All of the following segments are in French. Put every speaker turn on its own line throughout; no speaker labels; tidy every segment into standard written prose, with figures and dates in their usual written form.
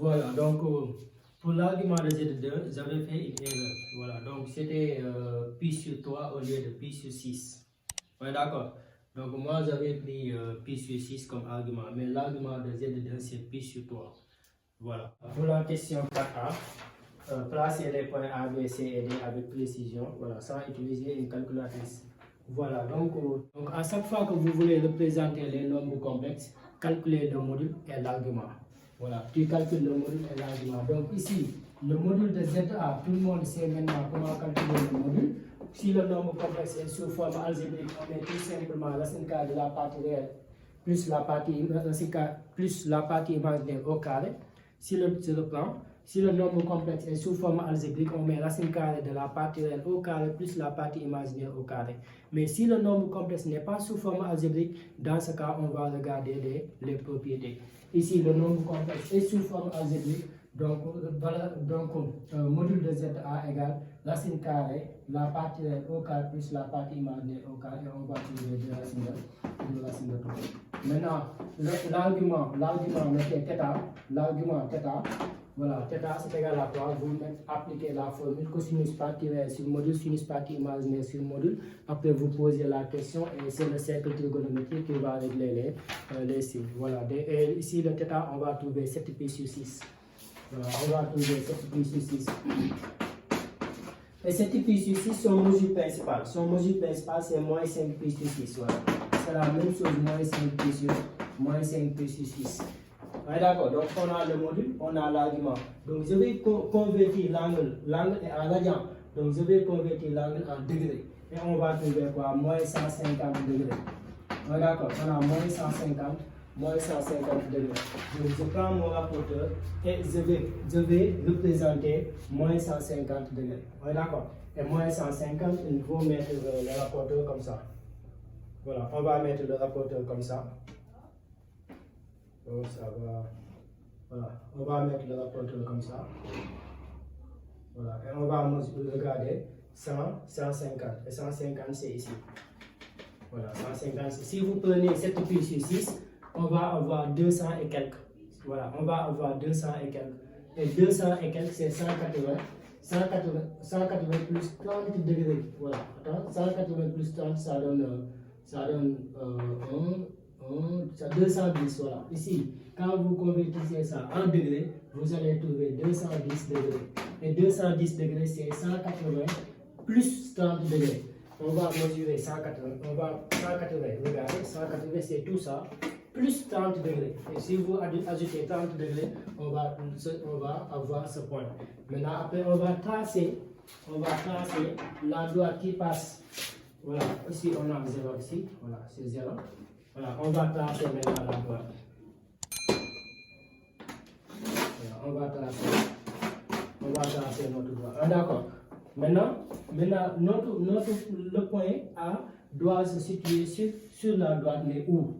Voilà, donc pour l'argument de Z2, j'avais fait une erreur. Voilà, donc c'était pi sur 3 au lieu de pi sur 6. Ouais, d'accord. Donc moi j'avais pris pi sur 6 comme argument, mais l'argument de Z2 c'est pi sur 3. Voilà. Pour la question 4A, placer les points A, B, C et D avec précision, voilà, sans utiliser une calculatrice. Voilà, donc à chaque fois que vous voulez représenter les nombres complexes, calculez le module et l'argument. Voilà, tu calcules le module et l'argument. Donc ici, le module de ZA, tout le monde sait maintenant comment calculer le module. Si le nombre complexe est sous forme algébrique, on met tout simplement racine carrée de la partie réelle plus la partie imaginaire au carré. Si le nombre complexe est sous forme algébrique, on met racine carrée de la partie réelle au carré plus la partie imaginaire au carré. Mais si le nombre complexe n'est pas sous forme algébrique, dans ce cas, on va regarder les propriétés. Ici, le nombre complexe est sous forme algébrique, donc module de ZA égale racine carrée, la partie réelle au carré plus la partie imaginaire au carré, et on va trouver deux racines de 3. Maintenant, l'argument mettez θ, l'argument θ, voilà, θ c'est égal à quoi? Vous appliquez la formule cosinus partie réelle sur module, sinus partie imaginaire sur module. Après, vous posez la question et c'est le cercle trigonométrique qui va régler les signes. Voilà, et ici le θ, on va trouver 7pi sur 6. Voilà, on va trouver 7pi sur 6. Et 7pi sur 6, son mesure principale. Son mesure principale, c'est moins 5pi sur 6. Voilà. C'est la même chose, moins 5pi sur 6. Ouais, d'accord, donc on a le module, on a l'argument. Donc je vais convertir l'angle est en radian. Donc je vais convertir l'angle en degrés. Et on va trouver quoi? Moins 150 degrés. Ouais, d'accord, on a moins 150 degrés. Donc je prends mon rapporteur et je vais représenter moins 150 degrés. Ouais, d'accord. Et moins 150, il faut mettre le rapporteur comme ça. Voilà, on va mettre le rapporteur comme ça. Donc ça va. Voilà, on va mettre le rapporteur comme ça. Voilà, et on va regarder 100, 150. Et 150 c'est ici. Voilà, 150. Si vous prenez 7pi sur 6, on va avoir 200 et quelques. Voilà, on va avoir 200 et quelques. Et 200 et quelques, c'est 180. 180 plus 30 degrés. Voilà, attends, 180 plus 30, ça donne 210. Voilà, ici, quand vous convertissez ça en degrés, vous allez trouver 210 degrés. Et 210 degrés, c'est 180 plus 30 degrés. On va mesurer 180, regardez, 180 c'est tout ça, plus 30 degrés. Et si vous ajoutez 30 degrés, on va avoir ce point. Maintenant, après, on va tracer la droite qui passe. Voilà, ici on a 0 ici, voilà, c'est 0. Voilà, on va tracer maintenant la droite. Voilà, on va tracer notre droite. Ah, d'accord. Maintenant le point A doit se situer sur la droite, mais où?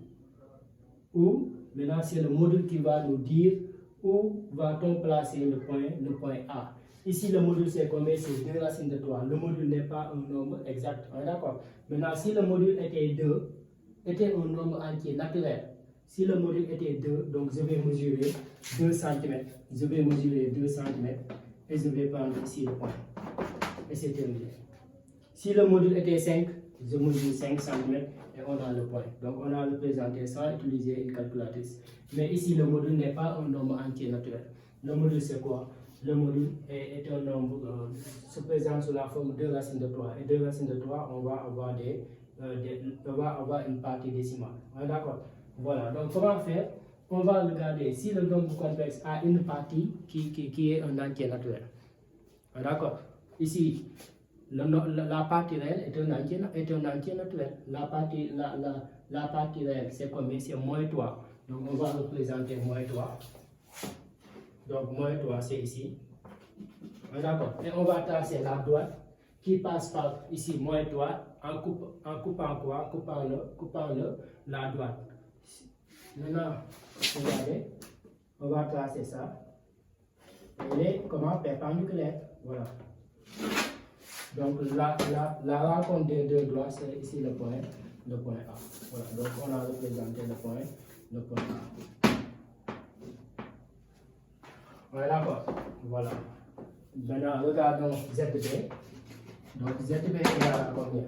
Où? Maintenant, c'est le module qui va nous dire où va-t-on placer le point A. Ici, le module, c'est combien? C'est 2 racines de 3. Le module n'est pas un nombre exact. D'accord. Maintenant, si le module était un nombre entier naturel, si le module était 2, donc je vais mesurer 2 cm. Je vais mesurer 2 cm et je vais prendre ici le point. Et c'est terminé. Si le module était 5, je mesure 5 cm et on a le point. Donc on a représenté sans utiliser une calculatrice. Mais ici, le module n'est pas un nombre entier naturel. Le module, c'est quoi? Le module est un nombre se présente sous la forme de 2 racines de 3. Et 2 racines de 3, on va avoir une partie décimale. D'accord. Voilà. Donc comment faire? On va regarder si le nombre complexe a une partie qui est un entier naturel. D'accord. Ici, la partie réelle est un entier naturel. La partie réelle, c'est combien? C'est moins 3. Donc on va représenter moins 3. Donc moins 3, c'est ici. D'accord. Et on va tracer la droite qui passe par ici, moins 3, en coupant quoi? Coupant la droite. Maintenant, regardez, on va tracer ça. Elle est comment? Perpendiculaire. Voilà. Donc la rencontre des deux droites, c'est ici le point A. Voilà. Donc on a représenté le point A. On est d'accord? Voilà. Maintenant, regardons ZB. Donc ZB égale à combien?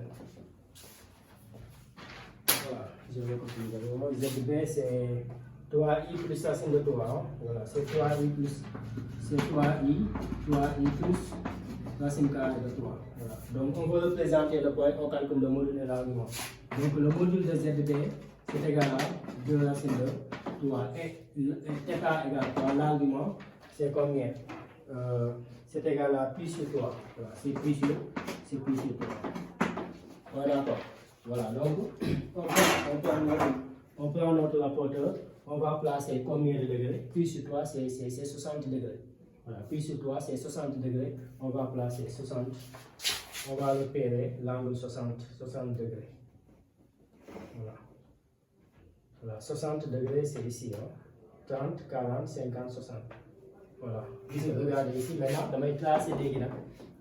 Voilà, je vais continuer d'abord. ZB c'est 3i plus racine de 3. Hein? Voilà, c'est 3i plus. C'est 3i plus racine carrée de 3. Voilà. Donc on va représenter le point, on calcule le module et l'argument. Donc le module de ZB c'est égal à 2 racines de 3. Et θ égale 3. L'argument c'est combien? C'est égal à pi sur 3. Voilà, c'est pi sur 3. Voilà, d'accord. Voilà, donc on prend notre rapporteur, on va placer combien de degrés? Pi sur 3 c'est 60 degrés. Voilà, pi sur 3 c'est 60 degrés. On va placer 60. On va repérer l'angle 60 degrés. Voilà. Voilà, 60 degrés c'est ici. Hein? 30, 40, 50, 60. Voilà. Regardez ici maintenant, je vais tracer des guides.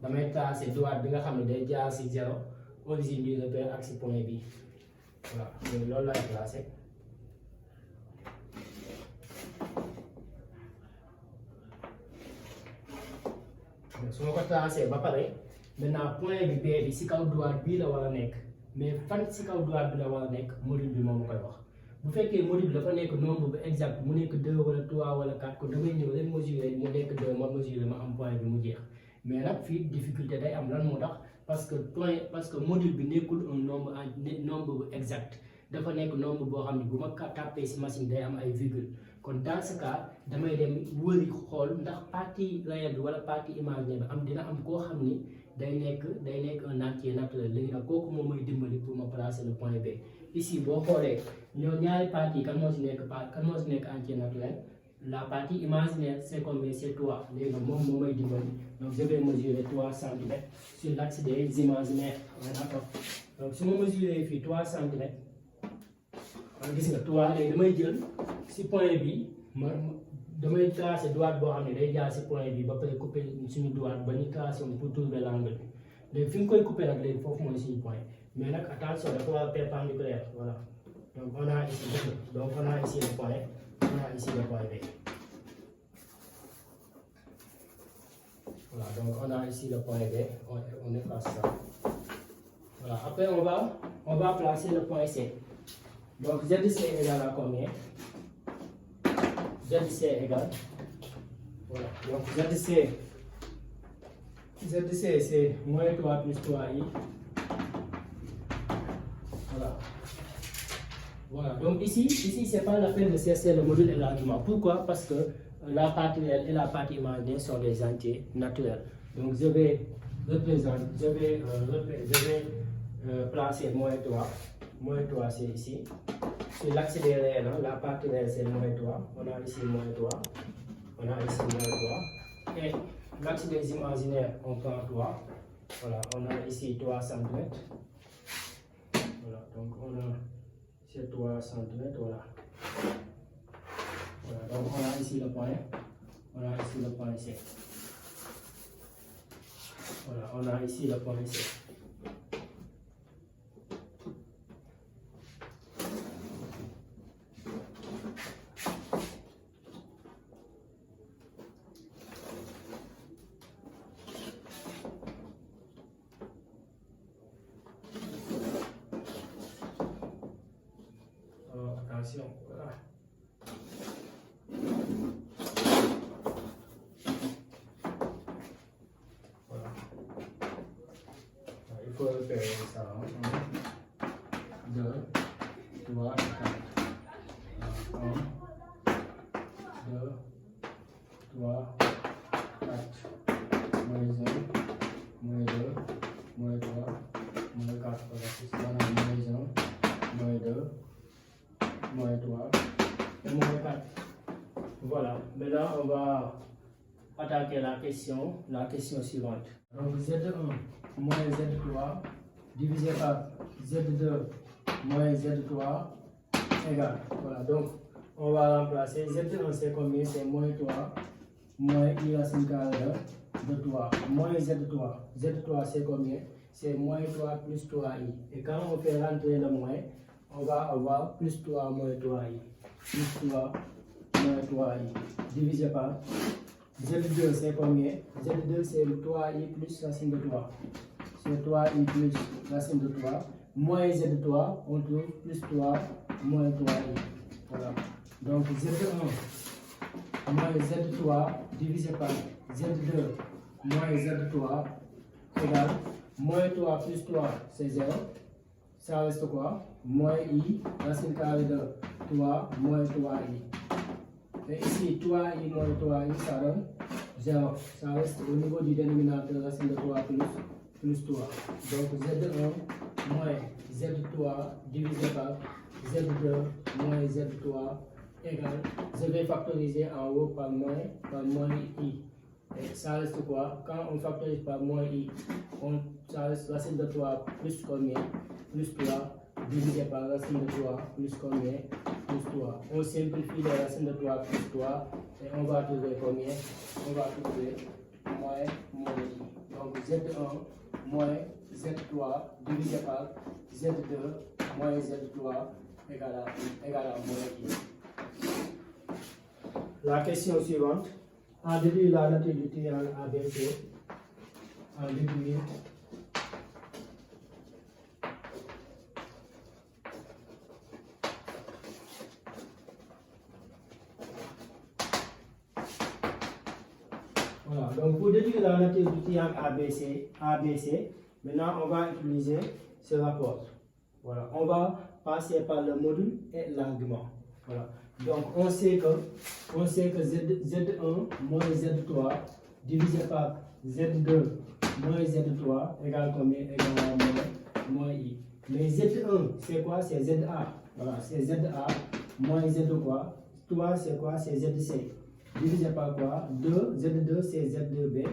Je vais tracer droite bi nga xam ne day jaar ci 0, origine du repère ak ci point bi. Voilà, loolu laay tracé. su ma ko tracé ba pare maintenant point bi B bi ci kaw droite bii la war a nekk mais fan ci kaw droite bi la war a nekk module bi moo ma koy wax. Bu fekkee module bi dafa nekk nombre bu exact mu nekk 2 wala 3 wala 4 kon damay ñëw rek mesurer mu nekk 2 ma mesurer ma am point bi mu jeex mais nag fii difficulté day am lan moo tax parce que module bi nekkul un nombre bu exact dafa nekk nombre boo xam ne bu ma tapé ci machine day am ay virgule kon dans ce cas damay dem wëri xool ndax partie réelle bi wala partie imaginaire bi dina am koo xam ni day nekk un entier naturel léegi nag kooku moom mooy dimbali pour ma placer le point B. Ici boo xoolee ñoo ñaari parties kan moo ci nekk entier naturel la partie imaginaire c'est combien? C'est 3. léegi nag moom moo may dimbali donc je vais mesurer 3 cm sur l'axe des imaginaires. D'accord. Donc si ma mesurer fii 3 cm gis nga 3 léegi damay jël ci point bi damay tracer droite boo xam ne day jaar ci point bi ba pare couper suñu droite ba ñu tracer pour trouver l'angle bi léegi fi nga koy couper nag léegi foofu mooy suñu point mais nag attention dafa war a perpendiculaire. Voilà, donc on a ici le point, on a ici le point B. Voilà, donc on a ici le point B, on efface ça. Voilà, après on va placer le point C. Donc ZC égale à combien? ZC égale, voilà, donc ZC c'est moins 3 plus 3i. Voilà, donc ici c'est pas la peine de chercher le module et l'argument. Pourquoi? Parce que la partie réelle et la partie imaginaire sont des entiers naturels. Donc je vais placer moins 3. Moins 3 c'est ici. Sur l'axe des réels, la partie réelle c'est moins 3. On a ici moins 3. On a ici moins 3. Et l'axe des imaginaires, on prend 3. Voilà, on a ici 3 cm. Voilà, donc on a c'est 3 cm, voilà. Voilà, donc on a ici le point, on a ici le point C. Voilà, on a ici le point C. Attention, voilà. Voilà. Il faut repérer ça. 1, 2, 3, 4. 1, 2, 3, 4. Moins 1, moins 2, moins 3, moins 4. Voilà, moins 1, moins 2. Moins 3 et moins 4. Voilà, maintenant on va attaquer la question suivante. Donc Z1 moins Z3 divisé par Z2 moins Z3 égale. Voilà, donc on va remplacer Z1 c'est combien? C'est moins 3 moins I racine carrée de 3 moins Z3. Z3 c'est combien? C'est moins 3 plus 3i. Et quand on fait rentrer le moins, on va avoir plus 3 moins 3i. Plus 3 moins 3i. Divisé par Z2 c'est combien? Z2 c'est 3i plus racine de 3. C'est 3i plus racine de 3. Moins Z3, on trouve plus 3 moins 3i. Voilà. Donc Z1 moins Z3 divisé par Z2 moins Z3 égale moins 3 plus 3 c'est 0. Ça reste quoi? Moins i racine carrée de 3 moins 3i. Et ici 3i moins 3i ça donne 0. Ça reste au niveau du dénominateur racine de 3 plus 3. Donc Z1 moins Z3 divisé par Z2 moins Z3 égale, je vais factoriser en haut par moins i. Et ça reste quoi? Quand on factorise par moins i, ça reste racine de 3 plus combien? Plus 3 divisé par racine de 3 plus combien? Plus 3. On simplifie les racines de 3 plus 3 et on va trouver combien? On va trouver moins i. Donc Z1 moins Z3 divisé par Z2 moins Z3 égale à moins i. La question suivante. En déduire la nature du triangle ABC. En déduire voilà, donc pour déduire la nature du triangle ABC, maintenant on va utiliser ce rapport. Voilà, on va passer par le module et l'argument. Voilà. Donc on sait que Z1 moins Z3 divisé par Z2 moins Z3 égale combien? Égale à moins i. Mais Z1 c'est quoi? C'est ZA. Voilà, c'est ZA moins Z2 quoi? 3 c'est quoi? C'est ZC. Divisé par quoi? 2, Z2 c'est Z2B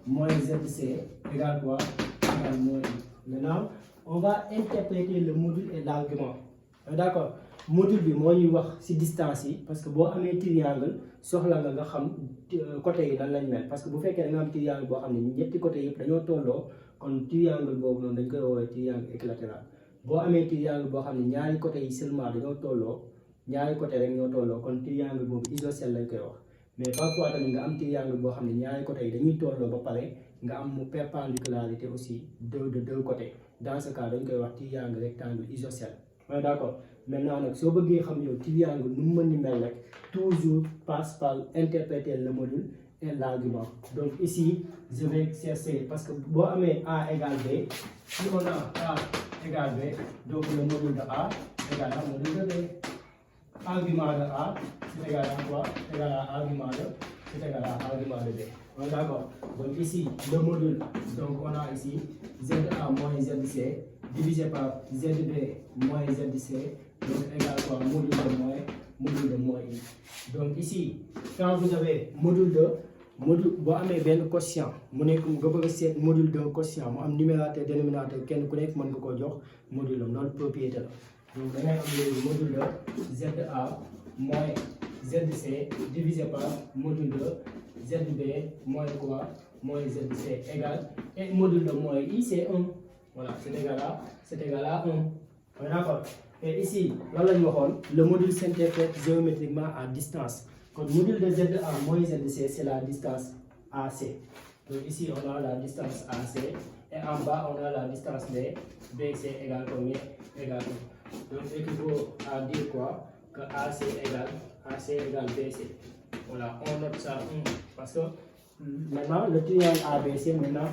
moins ZC égale quoi? Égale moins i. Maintenant, on va interpréter le module et l'argument. D'accord? Module bi moo ñuy wax ci distance yi parce que boo amee triangle soxla nga xam côté yi lan lañ mel parce que bu fekkee da nga am triangle boo xam ne ñetti côté yëpp dañoo tolloo kon triangle boobu noonu dañ koy woowee triangle équilatéral. boo amee triangle boo xam ne ñaari côté yi seulement dañoo tolloo ñaari côté rek ñoo tolloo kon triangle boobu isocèle lañ koy wax. Mais parfois tamit nga am triangle boo xam ne ñaari côté yi dañuy tolloo ba pare nga am mu perpendicularité aussi de deux côtés. Dans ce cas dañ koy wax triangle rectangle isocèle. D'accord. Maintenant nag soo bëggee xam yow triangle nu mu mën ni mel rek toujours passe par interpréter le module et l'argument. Donc ici je vais chercher parce que boo amee A égale B, si on a A égale B, donc le module de A égale à module de B. Argument de A c'est égal à quoi? Égal à argument de, c'est égal à argument de B. D'accord. Donc ici le module, donc on a ici ZA moins ZC divisé par ZB moins ZC, donc égal quoi? Module de moins i. Donc ici, quand vous avez module de, boo amee benn quotient mu nekk nga bëgg a seet module d'un quotient mu am numérateur dénominateur kenn ku nekk mën nga koo jox module am loolu propriété la. Donc da ngay am léegi module de ZA moins ZC divisé par module de ZB moins quoi? Moins ZC égal, et module de moins i c'est 1. Voilà, c'est égal à 1. D'accord. Et ici, là, le module s'interprète géométriquement à distance. Donc, le module de ZA moins ZC, c'est la distance AC. Donc ici, on a la distance AC. Et en bas, on a la distance B. B, c'est égal combien? Égal 1. Donc, équivaut à dire quoi? Que AC égale BC. Voilà, on note ça 1. Parce que maintenant, le triangle ABC, maintenant,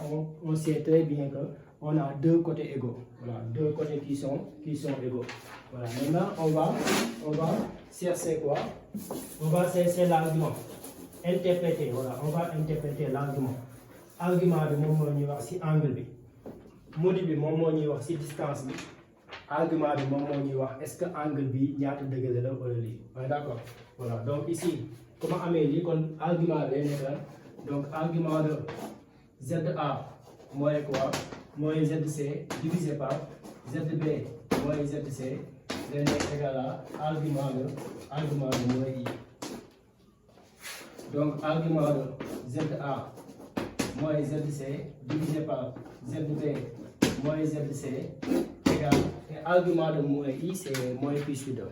on sait très bien que on a deux côtés égaux. Voilà, deux côtés qui sont égaux. Voilà, maintenant on va chercher quoi? On va chercher l'argument. Interpréter, voilà, on va interpréter l'argument. Argument bi moom moo ñuy wax ci angle bi. Module bi moom moo ñuy wax ci distance bi. Argument bi moom moo ñuy wax est-ce que angle bi ñaata degré la wala lii. D'accord. Voilà, donc ici, comment amee lii kon argument bi nekk la. Donc argument de ZA moins quoi? Moins ZC divisé par ZB moins ZC est égal à argument de moins i. Donc argument de ZA moins ZC divisé par ZB moins ZC égal, et argument de moins i c'est moins plus 2.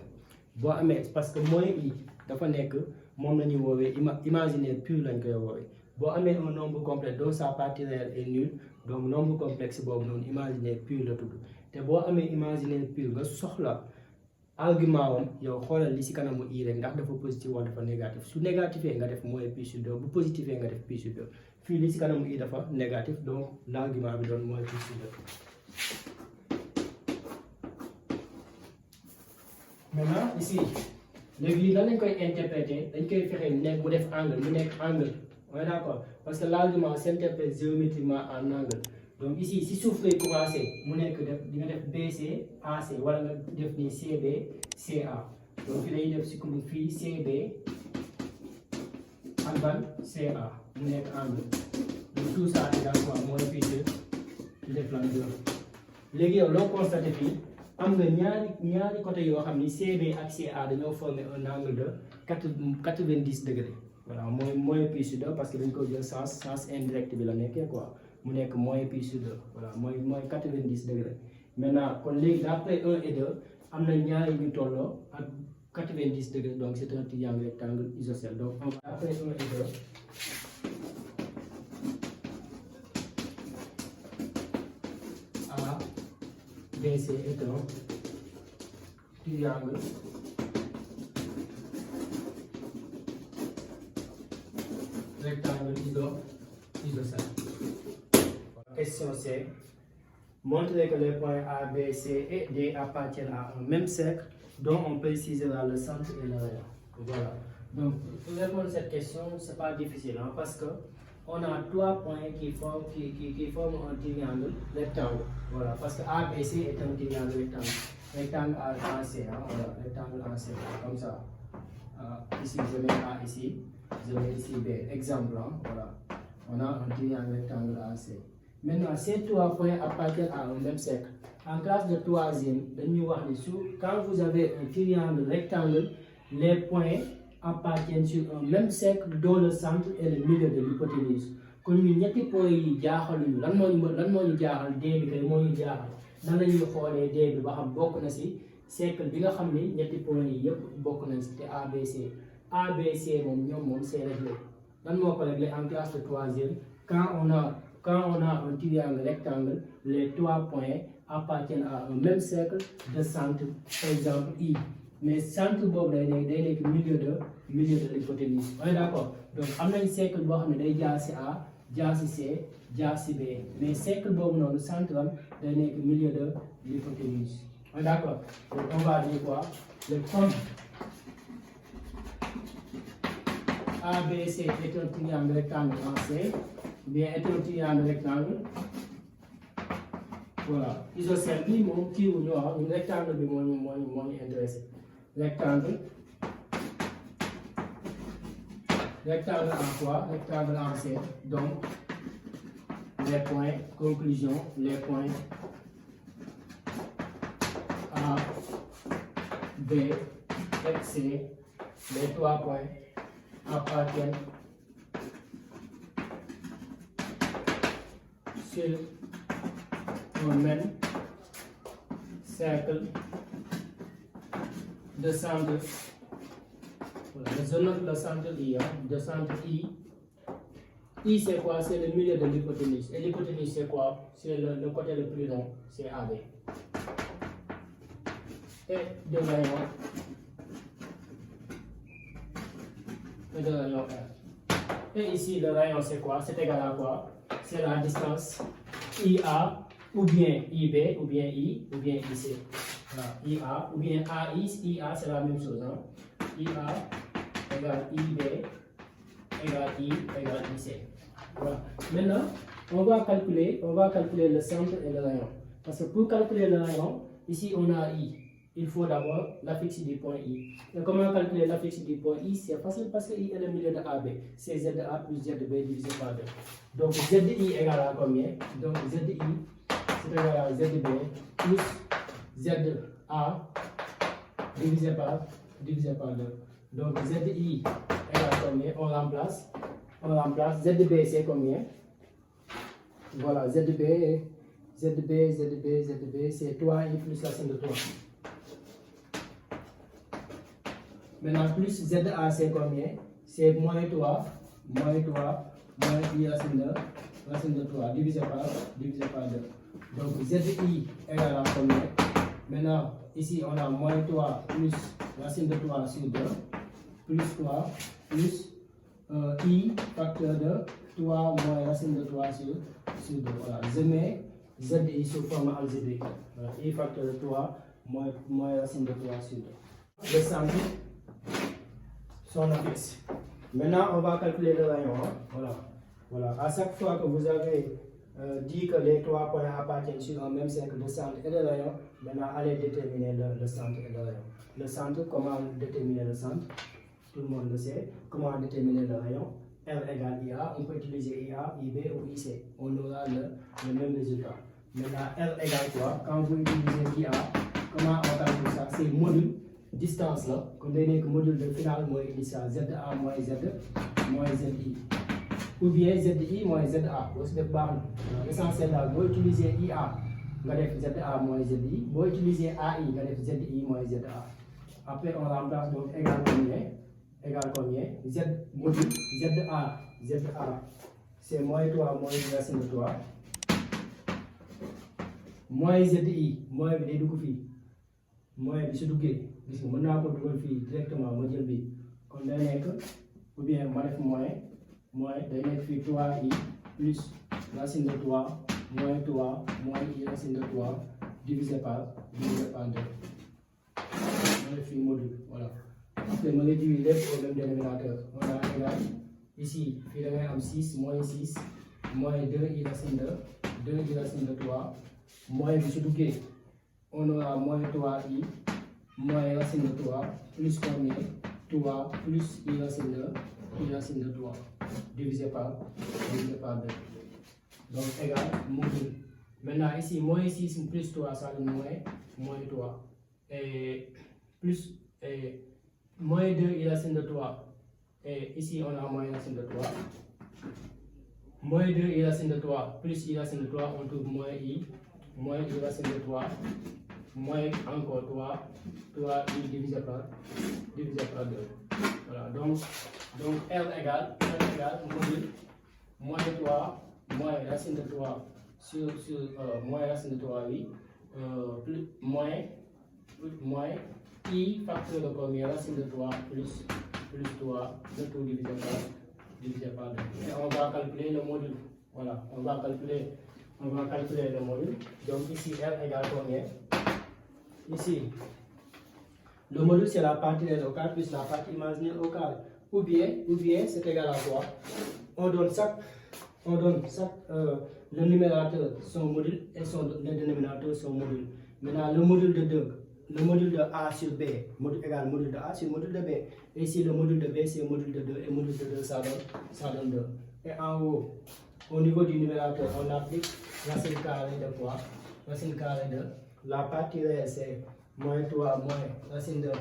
Bon, mais parce que moins i dafa nekk moom la ñuy woowee imaginaire pur lañ koy woowee boo amee un nombre complexe dont sa partie réelle est nulle donc nombre complexe boobu noonu imaginaire pur la tudd te boo amee imaginaire pur nga soxla argument wam yow xoolal li si kanamu i rek ndax dafa positif wala dafa négatif su négatifee nga def moins pi sur 2 bu positifee nga def pi sur 2 fii li si kanamu i dafa négatif donc l'argument bi doon moins pi sur 2. Maintenant ici léegi lii lan lañ koy interpréter dañ koy fexe nekk mu def angle mu nekk angle on est d'accord parce que l'argument s'interprète géométriquement en angle donc ici si suuf lay commencé mu nekk def di nga def BC AC wala nga def ni CB CA donc fii dañuy def si comme fii CB ak ban CA mu nekk angle donc tout ça égal quoi mooy fii de def lan léegi yow loo constaté fii am nga ñaari côté yoo xam ni CB ak CA dañoo former un angle de 90 degrés voilà mooy pi sur 2 parce que dañ ko jël sens indirect bi la nekkee quoi mu nekk moins pi sur 2 voilà mooy 90 degrés maintenant kon léegi d'après 1 et 2 am na ñaari ñu tolloo ak 90 degrés donc c'est un triangle rectangle isocèle donc après 1 et 2 BC est un triangle rectangle isocèle. Question C. Montrez que les points A, B, C et D appartiennent à un même cercle dont on précisera le centre et le rayon. Voilà. Donc, pour répondre à cette question, c'est pas difficile hein, parce que on a 3 points qui forment un triangle rectangle. Voilà, parce que ABC est un triangle rectangle. Rectangle AC, hein, voilà, rectangle AC, comme ça. Ici, je mets A ici, je mets ici B. Exemple, hein, voilà. On a un triangle rectangle AC. Maintenant, ces 3 points appartiennent à un même cercle. En classe de troisième, quand vous avez un triangle rectangle, les points appartiennent sur un même cercle dont le centre est le milieu de l'hypoténuse. Kon ñu ñetti point yi jaaxaluñu lan moo ñu jaaxal D bi kay moo ñu jaaxal nan la ñuy xoolee D bi ba xam bokk na si cercle bi nga xam ni ñetti point yi yëpp bokk nañ si te ABC moom c'est réglé lan moo ko réglé en classe de troisième quand on a un triangle rectangle les 3 points appartiennent à un même cercle de centre par exemple I. Mais centre boobu day nekk milieu de l'hypoténuse on est d'accord donc am nañ cercle boo xam ne day jaar si A jaar si C jaar si B mais cercle boobu noonu centre am day nekk milieu de l'hypoténuse on est d'accord donc on va dire quoi le comme ABC est un triangle rectangle en C bien est un triangle rectangle voilà isocèle bi moom kii wu ñu wax rectangle bi moo ñu intéressé rectangle en quoi? Rectangle en C. Donc, les points, conclusion, les points A, B et C, les 3 points appartiennent sur un même cercle de centre. Voilà, je note le centre I, de centre I. I c'est quoi? C'est le milieu de l'hypoténuse. Et l'hypoténuse c'est quoi? C'est le côté le plus long, c'est AB. Et de rayon R. Et ici le rayon c'est quoi? C'est égal à quoi? C'est la distance IA ou bien IB ou bien I ou bien IC. Voilà, IA ou bien AI, IA c'est la même chose. Hein? IA égale IB égale I égale IC. Voilà. Maintenant, on va calculer le centre et le rayon. Parce que pour calculer le rayon, ici on a I. Il faut d'abord l'affixe du point I. Et comment calculer l'affixe du point I? C'est facile parce que I est le milieu de AB. C'est ZA plus ZB divisé par 2. Donc ZI égale à combien? Donc ZI c'est égal à ZB plus ZA divisé par 2. Donc ZI égale à combien? On remplace. ZB c'est combien? Voilà, ZB c'est 3I plus la somme de 3. Maintenant plus ZA c'est combien? c'est moins 3, moins I racine de 3 divisé par 2. Donc ZI égale à combien? Maintenant, ici on a moins 3 plus racine de 3 sur 2, plus 3, plus I facteur de 3 moins racine de 3 sur 2. Voilà, je mets ZI sous forme algébrique. Voilà, I facteur de 3 moins racine de 3 sur 2. Le centre, son axe. Maintenant, on va calculer le rayon. Voilà. À chaque fois que vous avez dit que les 3 points appartiennent sur un même cercle de centre et de rayon, maintenant allez déterminer le centre et le rayon. Le centre, comment déterminer le centre? Tout le monde le sait. Comment déterminer le rayon? R égale IA, on peut utiliser IA, IB ou IC. On aura le même résultat. Maintenant, R égale quoi? Quand vous utilisez IA, comment on calcule ça? C'est module, distance là. Comme vous voyez que module de final moins initial, ZA moins Z moins ZI. Ou bien ZI moins ZA. L'essentiel là, vous utilisez IA, vous avez ZA moins ZI. Vous utilisez AI, vous avez ZI moins ZA. Après, on remplace donc égal combien? Z module, ZA, c'est moins 3 moins racine de 3. Moins ZI, moins bi day dugg fii. Moins bi su duggee, gis nga mën naa ko dugal fii directement ma jël bi. Kon day nekk, ou bien ma def moins day nekk fii 3i plus racine de 3 moins 3 moins i racine de 3 divisé par 2. Ma def fii module, voilà. Après, je réduis les au même dénominateur. On a égal, ici, il y a 6, moins 6, moins 2i racine de 3, moins du sous-douquet. On aura moins 3i, moins racine de 3, plus combien? 3 plus i racine de 3, divisé par 2. Donc, égal, module. Maintenant, ici, moins 6 plus 3, ça donne moins 3. Et plus, moins 2 i racine de 3. Et ici, on a moins racine de 3. Moins 2 i racine de 3 plus i racine de 3, on trouve moins i racine de 3, moins encore 3i divisé par 2. Voilà, donc R égale module, moins 3, moins racine de 3 sur moins racine de 3, oui, plus, moins I facteur de combien? Racine de 3 plus 3, le tout divisé par 2. Et on va calculer le module. Voilà, on va calculer le module. Donc ici, R égale combien? Ici, le module c'est la partie réelle au carré plus la partie imaginaire au carré. Ou bien c'est égal à quoi? On donne le numérateur son module et le dénominateur son module. Maintenant, le module de A sur B, égale module de A sur module de B. Et ici, le module de B, c'est module de 2, et module de 2, ça donne 2. Et en haut, au niveau du numérateur, on applique racine carrée de quoi? Racine carrée de la partie réelle, c'est moins 3 moins racine de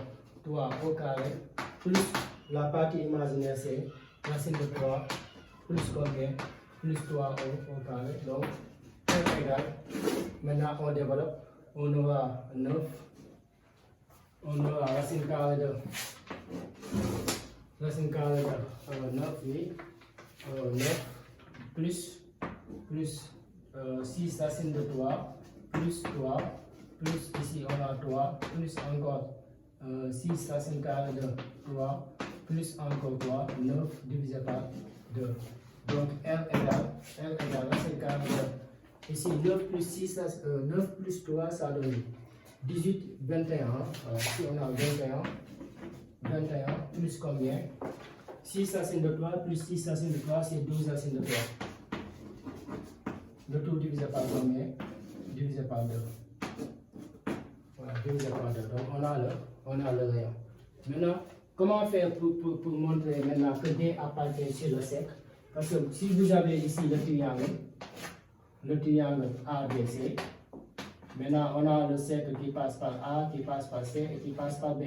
3 au carré, plus la partie imaginaire, c'est racine de 3 plus combien? Plus 3 au carré. Donc, R égale, maintenant on développe, on aura 9. On aura racine carrée de 9, oui, 9 plus 6 racine de 3 plus 3 plus ici on a 3 plus encore 6 racine carrée de 3 plus encore 3, 9 divisé par 2. Donc R égale racine carrée de ici 9 plus 6, 9 plus 3 ça donne 18, 21. Voilà, ici on a 21 plus combien? 6 racine de 3 plus 6 racine de 3, c'est 12 racine de 3. Le tout divisé par combien? Divisé par 2. Voilà, divisé par 2. Donc on a le rayon. Maintenant, comment faire pour montrer maintenant que D appartient sur le cercle? Parce que si vous avez ici le triangle ABC, maintenant on a le cercle qui passe par A, qui passe par C et qui passe par B.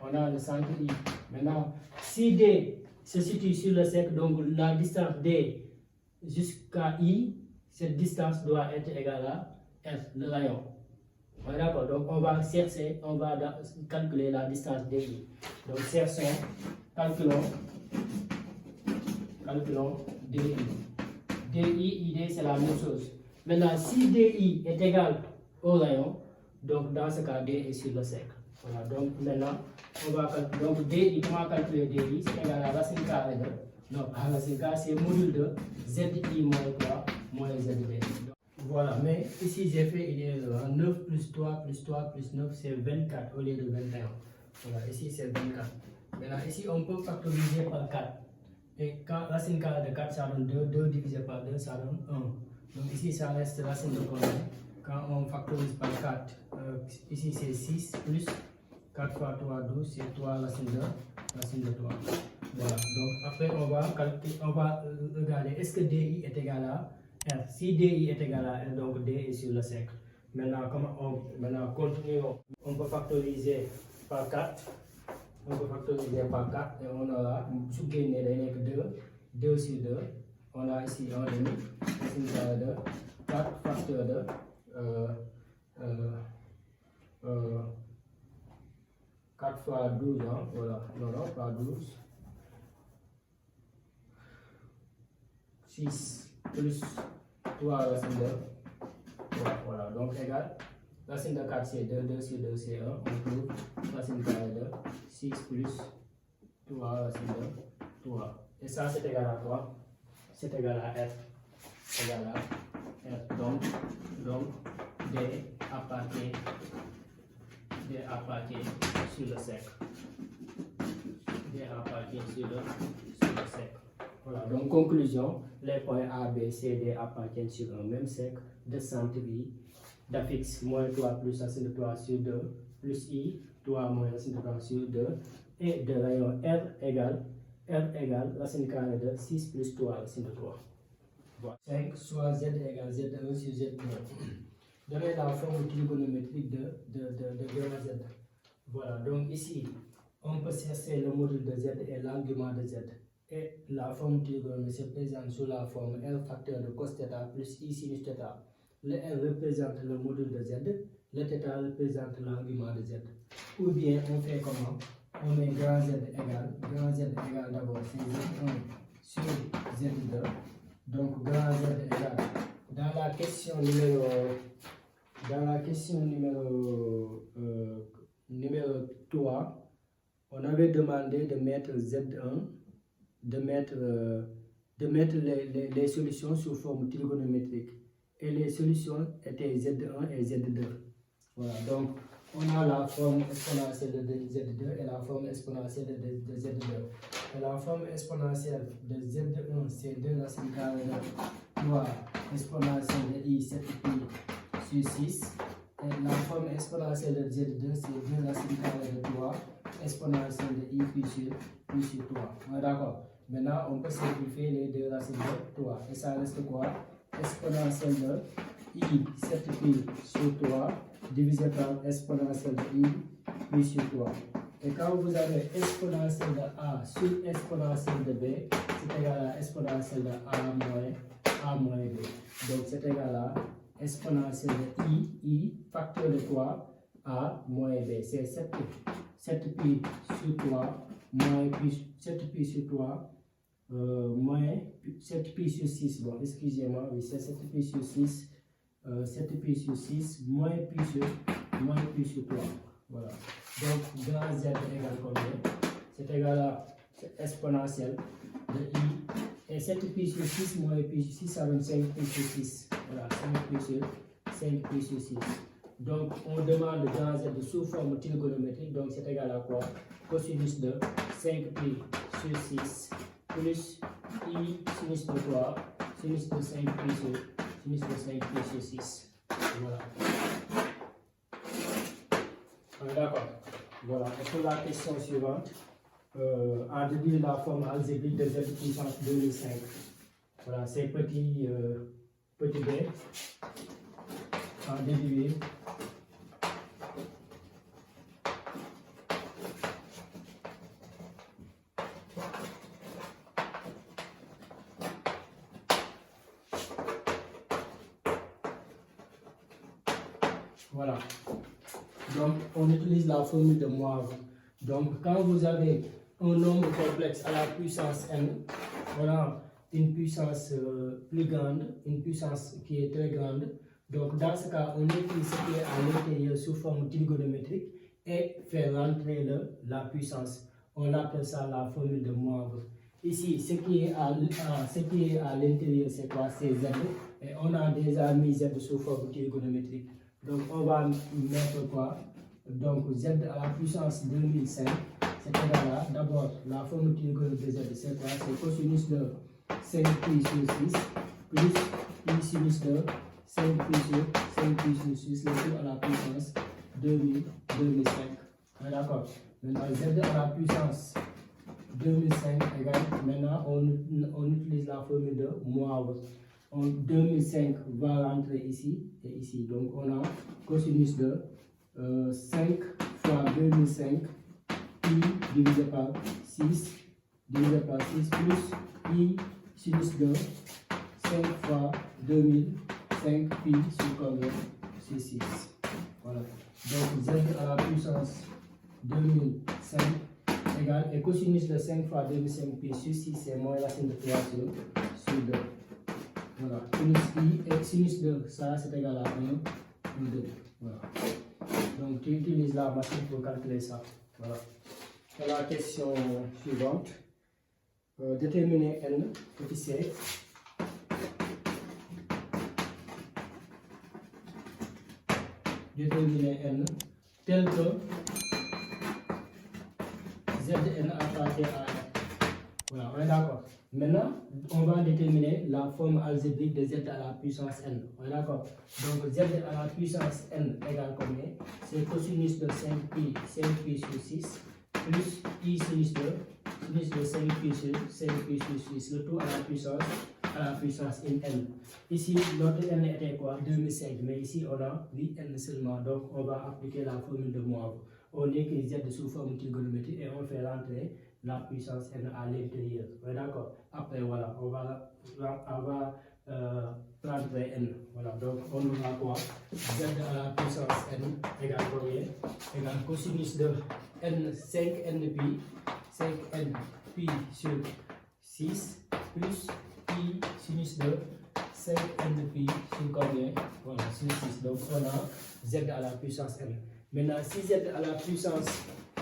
On a le centre I. Maintenant, si D se situe sur le cercle, donc la distance D jusqu'à I, cette distance doit être égale à F, le rayon. On est d'accord? Donc on va chercher, on va calculer la distance DI. Donc cherchons, calculons calculons DI. DI, ID, c'est la même chose. Maintenant, si DI est égal au rayon, donc dans ce cas, D est sur le cercle. Voilà, donc maintenant, on va calculer. Donc DI, comment calculer DI? C'est égal à racine carrée de. Non, racine carrée, c'est module de ZI moins 3 moins ZD. Voilà, mais ici j'ai fait une erreur. 9 plus 3 plus 3 plus 9, c'est 24 au lieu de 21. Voilà, ici c'est 24. Maintenant, ici on peut factoriser par 4. Et quand racine carrée de 4, ça donne 2. 2 divisé par 2, ça donne 1. Donc ici, ça reste racine de combien? Quand on factorise par 4, ici c'est 6 plus 4 fois 3, 12, c'est 3 racine de 3. Voilà, donc après on va regarder est-ce que DI est égal à R. Si DI est égal à R, donc D est sur le cercle. Maintenant, maintenant continuons. On peut factoriser par 4. On peut factoriser par 4 et on aura sous gagné que 2 sur 2. On a ici 1 demi, racine carrée de 4 facteur de 4 fois 12, hein, voilà, non, pas 12. 6 plus 3 racine de, voilà, donc égal, racine de 4 c'est 2, 2 sur 2 c'est 1, on trouve racine carrée de 6 plus 3 racine de 3. Et ça c'est égal à quoi? C'est égal à R. Égal à R. Donc D appartient sur le cercle. D appartient sur le cercle. Voilà, donc conclusion, les points A, B, C, D appartiennent sur un même cercle de centre I, d'affixe moins 3 plus racine de 3 sur 2, plus I, 3 moins racine de 3 sur 2, et de rayon R égale racine carrée de 6 plus 3 racine de 3. Voilà. 5 soit Z égale Z1 sur Z2. Donnez la forme trigonométrique de grand Z. Voilà, donc ici, on peut chercher le module de Z et l'argument de Z. Et la forme trigonométrique se présente sous la forme L facteur de cos θ plus I sinus θ. Le L représente le module de Z, le θ représente l'argument de Z. Ou bien on fait comment? On met grand Z égale d'abord c'est Z1 sur Z2. Donc grand Z égale, dans la question numéro 3, on avait demandé de mettre Z1, de mettre les solutions sous forme trigonométrique. Et les solutions étaient Z1 et Z2. Voilà, donc on a la forme exponentielle de Z2 et la forme exponentielle de Z2. Et la forme exponentielle de Z1, c'est 2 racine carrée de 3 exponentielle de I 7pi sur 6. Et la forme exponentielle de Z2, c'est 2 racine carrée de 3 exponentielle de I pi sur 3. Ouais, d'accord. Maintenant, on peut simplifier les 2 racines de 3. Et ça reste quoi? Exponentielle de I 7pi sur 3 divisé par exponentielle de I pi sur 3. Et quand vous avez exponentielle de A sur exponentielle de B, c'est égal à exponentielle de A moins B. Donc c'est égal à exponentielle de I facteur de quoi? A moins B. C'est 7pi sur 3 moins 7pi sur 3 moins 7pi sur 6. Bon, excusez-moi, oui, c'est 7pi sur 6. 7pi sur 6 moins pi sur 3. Voilà. Donc, grand Z égale combien? C'est égal à exponentielle de I. Et 7pi sur 6 moins pi sur 6, ça donne 5pi sur 6. Voilà, 5pi sur 6. Donc, on demande grand Z sous forme trigonométrique. Donc, c'est égal à quoi? Cosinus de 5pi sur 6 plus I sinus de 3, sinus de 5pi sur 6. Voilà. D'accord. Voilà. Et pour la question suivante, à déduire la forme algébrique de Z puissance 2005. Voilà, c'est petit b. À déduire. Voilà. Donc, on utilise la formule de Moivre. Donc, quand vous avez un nombre complexe à la puissance n, on a une puissance plus grande, une puissance qui est très grande. Donc dans ce cas, on écrit ce qui est à l'intérieur sous forme trigonométrique et fait rentrer la puissance. On appelle ça la formule de Moivre. Ici, ce qui est à l'intérieur, c'est quoi? C'est Z. Et on a déjà mis Z sous forme trigonométrique. Donc on va mettre quoi? Donc Z à la puissance 2005, c'est égal à, d'abord, la formule trigonométrique de Z, c'est quoi? C'est cosinus de 5pi sur 6 plus pi sinus de 5pi sur 6, le tout à la puissance 2005. D'accord. Maintenant, Z à la puissance 2005 égale, maintenant on utilise la formule de Moivre. 2005 va rentrer ici et ici. Donc on a cosinus de 5 fois 2005 pi divisé par 6 plus pi sinus de 5 fois 2005 pi sur combien? Sur 6. Voilà. Donc Z à la puissance 2005 égale, et cosinus de 5 fois 2005 pi sur 6, c'est moins racine de 3 sur 2. Voilà. Sinus i et sinus de ça, c'est égal à 1 sur 2. Voilà. Donc tu utilises la machine pour calculer ça. Voilà. Et la question suivante. Déterminer n, petit c. Déterminer n tel que Zn appartient à R. Voilà, on est d'accord. Maintenant, on va déterminer la forme algébrique de Z à la puissance n. On est d'accord. Donc Z à la puissance n égale combien? C'est cosinus de 5pi sur 6 plus pi sinus de 5pi sur 6, le tout à la puissance n. Ici, notre n était quoi? 2005, mais ici on a 8n seulement, donc on va appliquer la formule de Moivre. On écrit Z sous forme trigonométrique et on fait rentrer la puissance n à l'intérieur. D'accord. Après, voilà, on va rentrer n. Voilà, donc on aura quoi? Z à la puissance n égale combien? Égale cosinus de n 5n pi sur 6 plus pi sinus de 5n pi sur combien? Voilà, sur 6. Donc on a Z à la puissance n. Maintenant, si Z à la puissance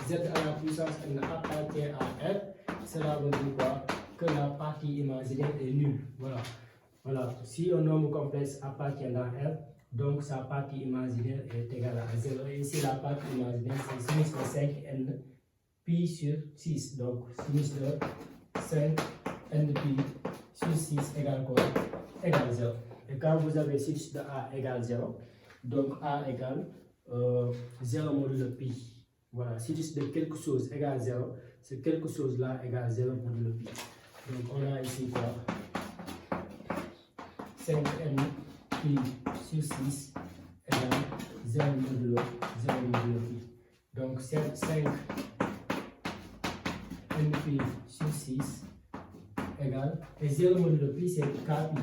n appartient à R, cela veut dire quoi? Que la partie imaginaire est nulle. Voilà. Voilà. Si un nombre complexe appartient à R, donc sa partie imaginaire est égale à 0. Et ici, la partie imaginaire, c'est sinus de 5n pi sur 6. Donc, sinus de 5n pi sur 6 égale quoi? Égale 0. Et quand vous avez sinus de A égale 0, donc A égale 0 modulo pi. Voilà, sinus de quelque chose égale 0, c'est quelque chose là égale 0 modulo pi. Donc on a ici quoi? 5n pi sur 6 égale 0 modulo pi. Donc 5n pi sur 6 égale, et 0 modulo pi c'est kpi.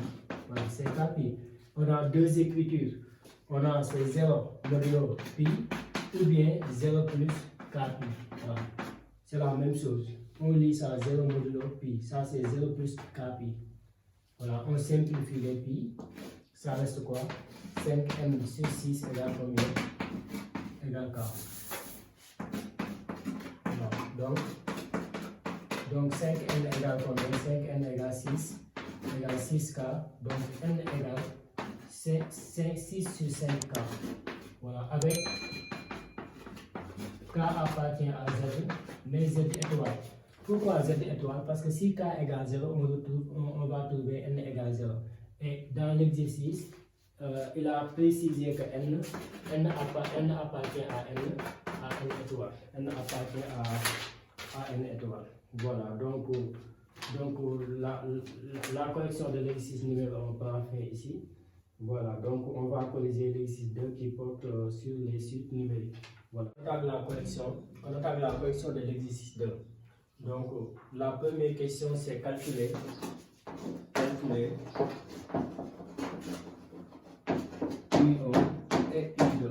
Voilà, c'est kpi. On a deux écritures. On a c'est 0 modulo pi ou bien 0 plus kpi. Voilà. C'est la même chose. On lit ça 0 modulo pi. Ça c'est 0 plus kpi. Voilà, on simplifie les pi. Ça reste quoi? 5n sur 6 égale combien? Égale k. Voilà. Donc 5n égale combien? 5n égale 6. Égale 6k. Donc n égale 6 sur 5k. Voilà, avec k appartient à Z, mais Z étoile. Pourquoi Z étoile? Parce que si k égale 0, on va trouver n égale 0. Et dans l'exercice, il a précisé que n appartient à n étoile. N appartient à n étoile. Voilà, donc la correction de l'exercice numéro 1, on peut en faire ici. Voilà, donc on va corriger l'exercice 2 qui porte sur les suites numériques. Voilà, on attaque la correction de l'exercice 2. Donc la première question c'est calculer U1 et U2.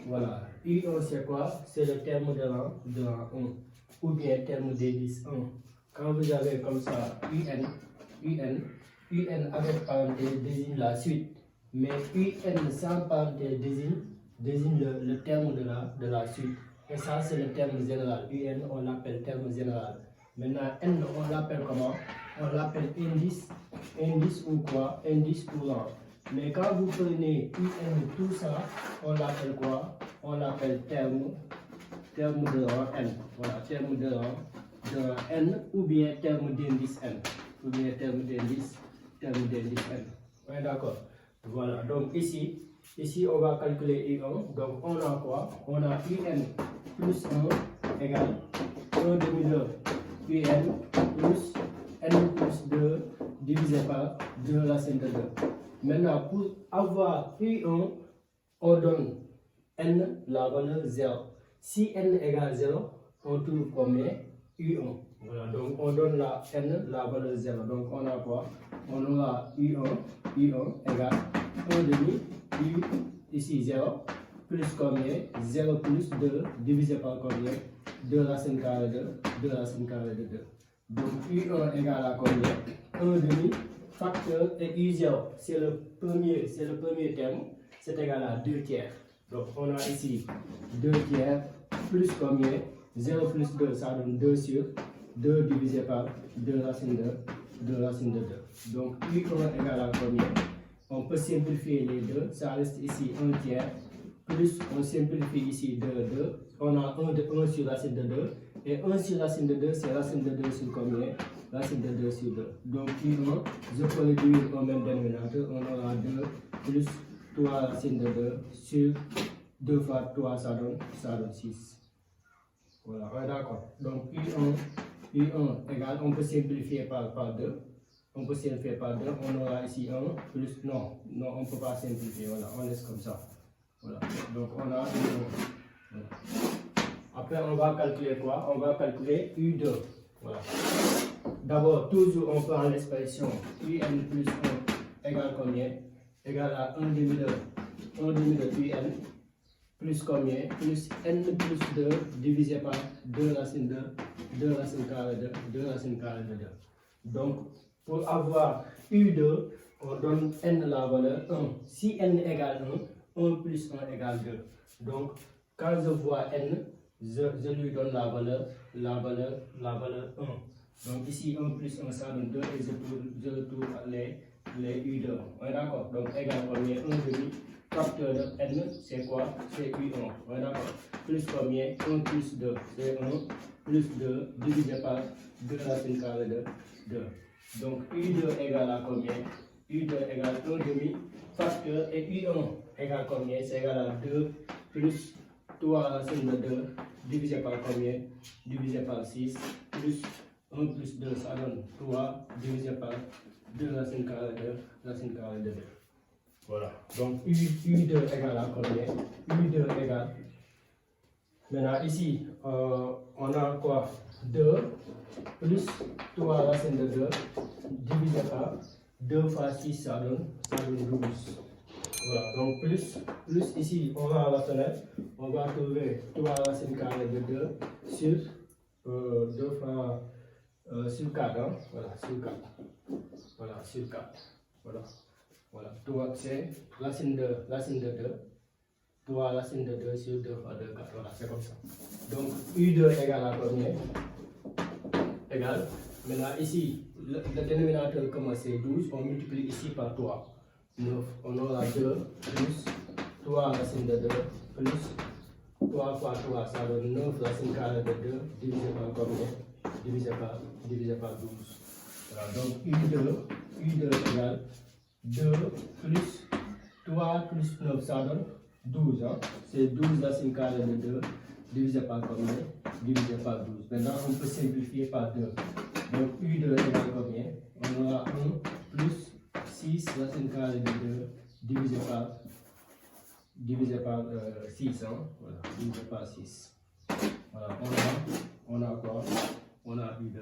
Voilà, U1 c'est quoi? C'est le terme de rang 1 ou bien terme d'indice 1. Quand vous avez comme ça UN avec parenthèse désigne la suite, mais UN sans parenthèse désigne le terme de la suite. Et ça, c'est le terme général. UN, on l'appelle terme général. Maintenant, N, on l'appelle comment? On l'appelle indice ou quoi? Indice ou rang. Mais quand vous prenez UN, tout ça, on l'appelle quoi? On l'appelle terme de rang N. Voilà, terme de rang N ou bien terme d'indice N. Ou bien terme d'indice N. Ouais, d'accord. Voilà, donc ici, on va calculer I1. Donc on a quoi? On a UN plus 1 égale 1 demi de UN plus N plus 2 divisé par 2 racine de 2. Maintenant, pour avoir I1, on donne N la valeur 0. Si N égale 0, on trouve combien? U1. Voilà, donc on donne la N la valeur 0. Donc on a quoi? On aura U1 égale 1 demi, U ici 0, plus combien? 0 plus 2 divisé par combien? 2 racine carrée de 2 racine carrée de 2. Donc U1 égale à combien? 1 demi facteur et U0. C'est le premier terme, c'est égal à 2 tiers. Donc on a ici 2 tiers plus combien? 0 plus 2, ça donne 2 sur 2 divisé par 2 racine de 2. Donc U1 égale à combien? On peut simplifier les deux, ça reste ici 1 tiers, plus on simplifie ici 2, 2. On a 1 sur racine de 2, et 1 sur racine de 2, c'est racine de 2 sur combien? Racine de 2 sur 2. Donc U1, je peux réduire au même dénominateur, on aura 2 plus 3 racine de 2 sur 2 fois 3, ça donne 6. Voilà, ouais, d'accord. Donc U1 égale, on peut simplifier par 2. On peut simplifier par 2. On aura ici 1 plus, non, on ne peut pas simplifier. Voilà, on laisse comme ça. Voilà, donc on a U1. Voilà. Après, on va calculer quoi? On va calculer U2. Voilà. D'abord, toujours on prend l'expression UN plus 1 égale combien? Égale à 1 demi de UN. Plus combien? Plus N plus 2 divisé par 2 racine de 2 racine carrée de 2 racine carrée de 2. Donc, pour avoir U2, on donne N la valeur 1. Si N égale 1, 1 plus 1 égale 2. Donc, quand je vois N, je lui donne la valeur 1. Donc ici 1 plus 1, ça donne 2 et je retrouve les U2. On est d'accord? Donc, égale combien? 1 demi. Facteur de N, c'est quoi? C'est U1. Ouais, d'accord. Plus combien? 1 plus 2. C'est 1 plus 2 divisé par 2 racine carrée de 2. Donc U2 égale à combien? U2 égale 1 demi. Facteur et U1 égale combien? C'est égal à 2 plus 3 racine de 2 divisé par combien? Divisé par 6 plus 1 plus 2, ça donne 3 divisé par 2 racine carrée de 2. Voilà, donc U2 égale à combien? U2 égale, maintenant ici, on a quoi? 2 plus 3 racine de 2 divisé par 2 fois 6, ça donne 12. Voilà, donc plus ici, on va à la fenêtre, on va trouver 3 racines carrées de 2 sur 2 fois sur 4, hein? Voilà, sur 4. Voilà, sur 4. Voilà, 3 c'est racine de 2. 3 racines de 2 sur 2 fois 2, 4. Voilà, c'est comme ça. Donc, U2 égale à combien? Égal. Maintenant, ici, le dénominateur commence c'est 12. On multiplie ici par 3. 9. On aura 2 plus 3 racines de 2 plus 3 fois 3. Ça donne 9 racines carrées de 2 divisé par combien? Divisé par 12. Voilà, donc U2 égale 2 plus 3 plus 9, ça donne 12. Hein? C'est 12 racines carrées de 2 divisé par combien? Divisé par 12. Maintenant, on peut simplifier par 2. Donc, U2 égale combien? On aura 1 plus 6 racines carrées de 2 divisé par 6. Hein? Voilà, divisé par 6. Voilà, on a quoi? On a U2.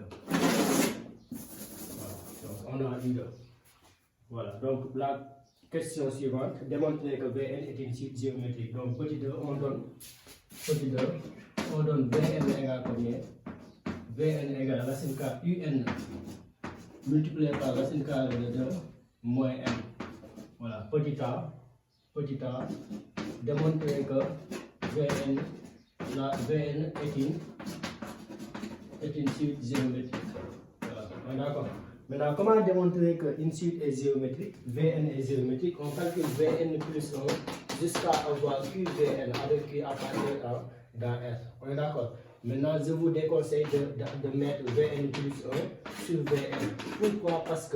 Voilà, donc on a U2. Voilà, donc la question suivante, démontrer que Vn est une suite géométrique. Donc petit 2, on donne Vn égale combien? Vn égale racine carrée un multiplié par racine carrée de 2 moins n. Voilà, petit a, démontrer que Vn est une suite géométrique. Voilà, d'accord. Maintenant, comment démontrer qu'une suite est géométrique? Vn est géométrique. On calcule Vn plus 1 jusqu'à avoir QVn avec Q appartient dans R. On est d'accord? Maintenant, je vous déconseille de mettre Vn plus 1 sur Vn. Pourquoi? Parce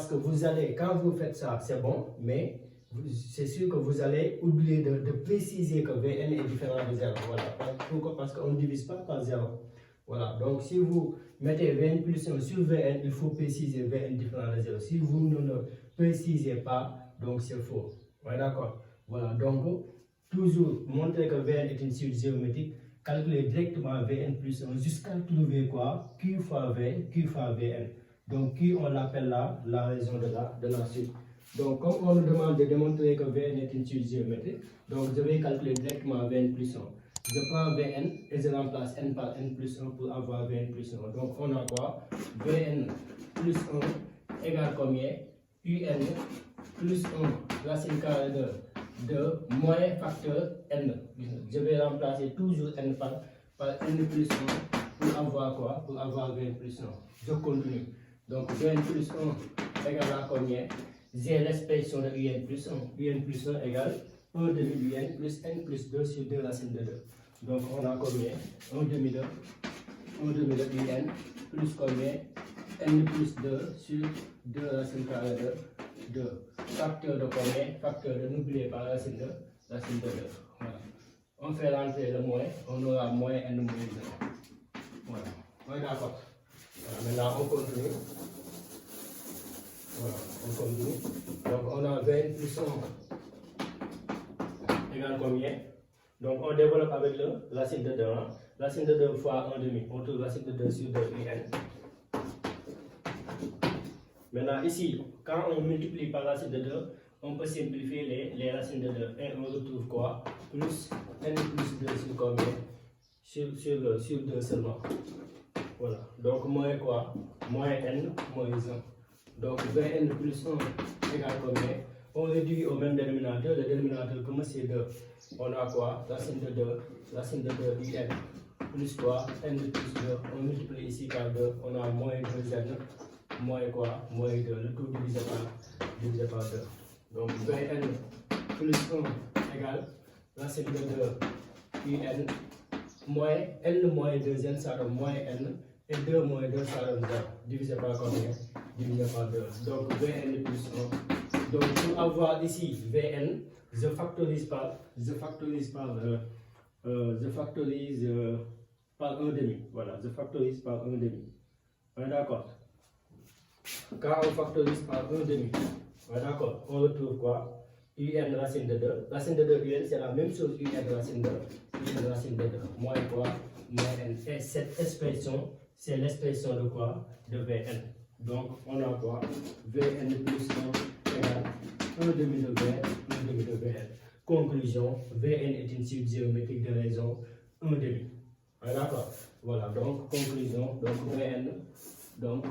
que vous allez, quand vous faites ça, c'est bon, mais c'est sûr que vous allez oublier de préciser que Vn est différent de 0. Voilà. Pourquoi? Parce qu'on ne divise pas par 0. Voilà. Donc, si vous mettez Vn plus 1 sur Vn, il faut préciser Vn différent de 0. Si vous ne le précisez pas, donc c'est faux. Ouais, d'accord. Voilà. Donc, toujours montrer que Vn est une suite géométrique, calculer directement Vn plus 1 jusqu'à trouver quoi? Q fois V, Q fois Vn. Donc, Q, on l'appelle la raison de la suite. Donc, comme on nous demande de démontrer que Vn est une suite géométrique, donc je vais calculer directement Vn plus 1. Je prends Vn et je remplace n par n plus 1 pour avoir Vn plus 1. Donc, on a quoi? Vn plus 1 égale combien? Un plus 1 racine carrée de 2 moins facteur n. Je vais remplacer toujours n par n plus 1 pour avoir quoi? Pour avoir Vn plus 1. Je continue. Donc, Vn plus 1 égale à combien? J'ai l'expression de un plus 1. Un plus 1 égale 1 demi un plus n plus 2 sur 2 racine de 2. Donc, on a combien? 1 demi de un plus combien? N plus 2 sur 2 racine carrée de 2. Facteur de combien? Facteur de, n'oubliez pas racine de 2. Voilà. On fait rentrer le moins, on aura moins n moins 2. Voilà. On est d'accord. Voilà. Maintenant, on continue. Voilà, on continue. Donc, on a 20 plus 1 égale combien? Donc, on développe avec le racine de 2. Hein? Racine de 2 fois 1 demi. On trouve racine de 2 sur 2 un. Maintenant, ici, quand on multiplie par racine de 2, on peut simplifier les racines de 2. Et on retrouve quoi? Plus n plus 2 sur combien? Sur 2 seulement. Voilà. Donc, moins quoi? Moins n moins 1. Donc, Vn plus 1 égale combien? On réduit au même dénominateur. Le dénominateur, comme c'est 2. On a quoi? Racine de 2 un. Plus quoi? N plus 2. On multiplie ici par 2. On a moins 2n. Moins quoi? Moins 2. Le tout divisé par 2. Donc, Vn plus 1 égale racine de 2 un. Moins n moins 2n, ça donne moins n. Et 2 moins 2, ça donne 0. Divisé par combien? Divisé par 2. Donc, Vn plus 1. Donc, pour avoir ici Vn, je factorise par 1 demi. Voilà, je factorise par 1 demi. On est d'accord? Quand on factorise par 1 demi, on est d'accord? On retrouve quoi? Un racine de 2. Racine de 2 un, c'est la même chose un racine de 2. Moins quoi? Moins n. Et cette expression, c'est l'expression de quoi? De Vn. Donc, on a quoi? Vn plus 1 égale 1 demi de Vn. Conclusion, Vn est une suite géométrique de raison 1 demi. D'accord? Voilà, donc, conclusion, donc Vn, donc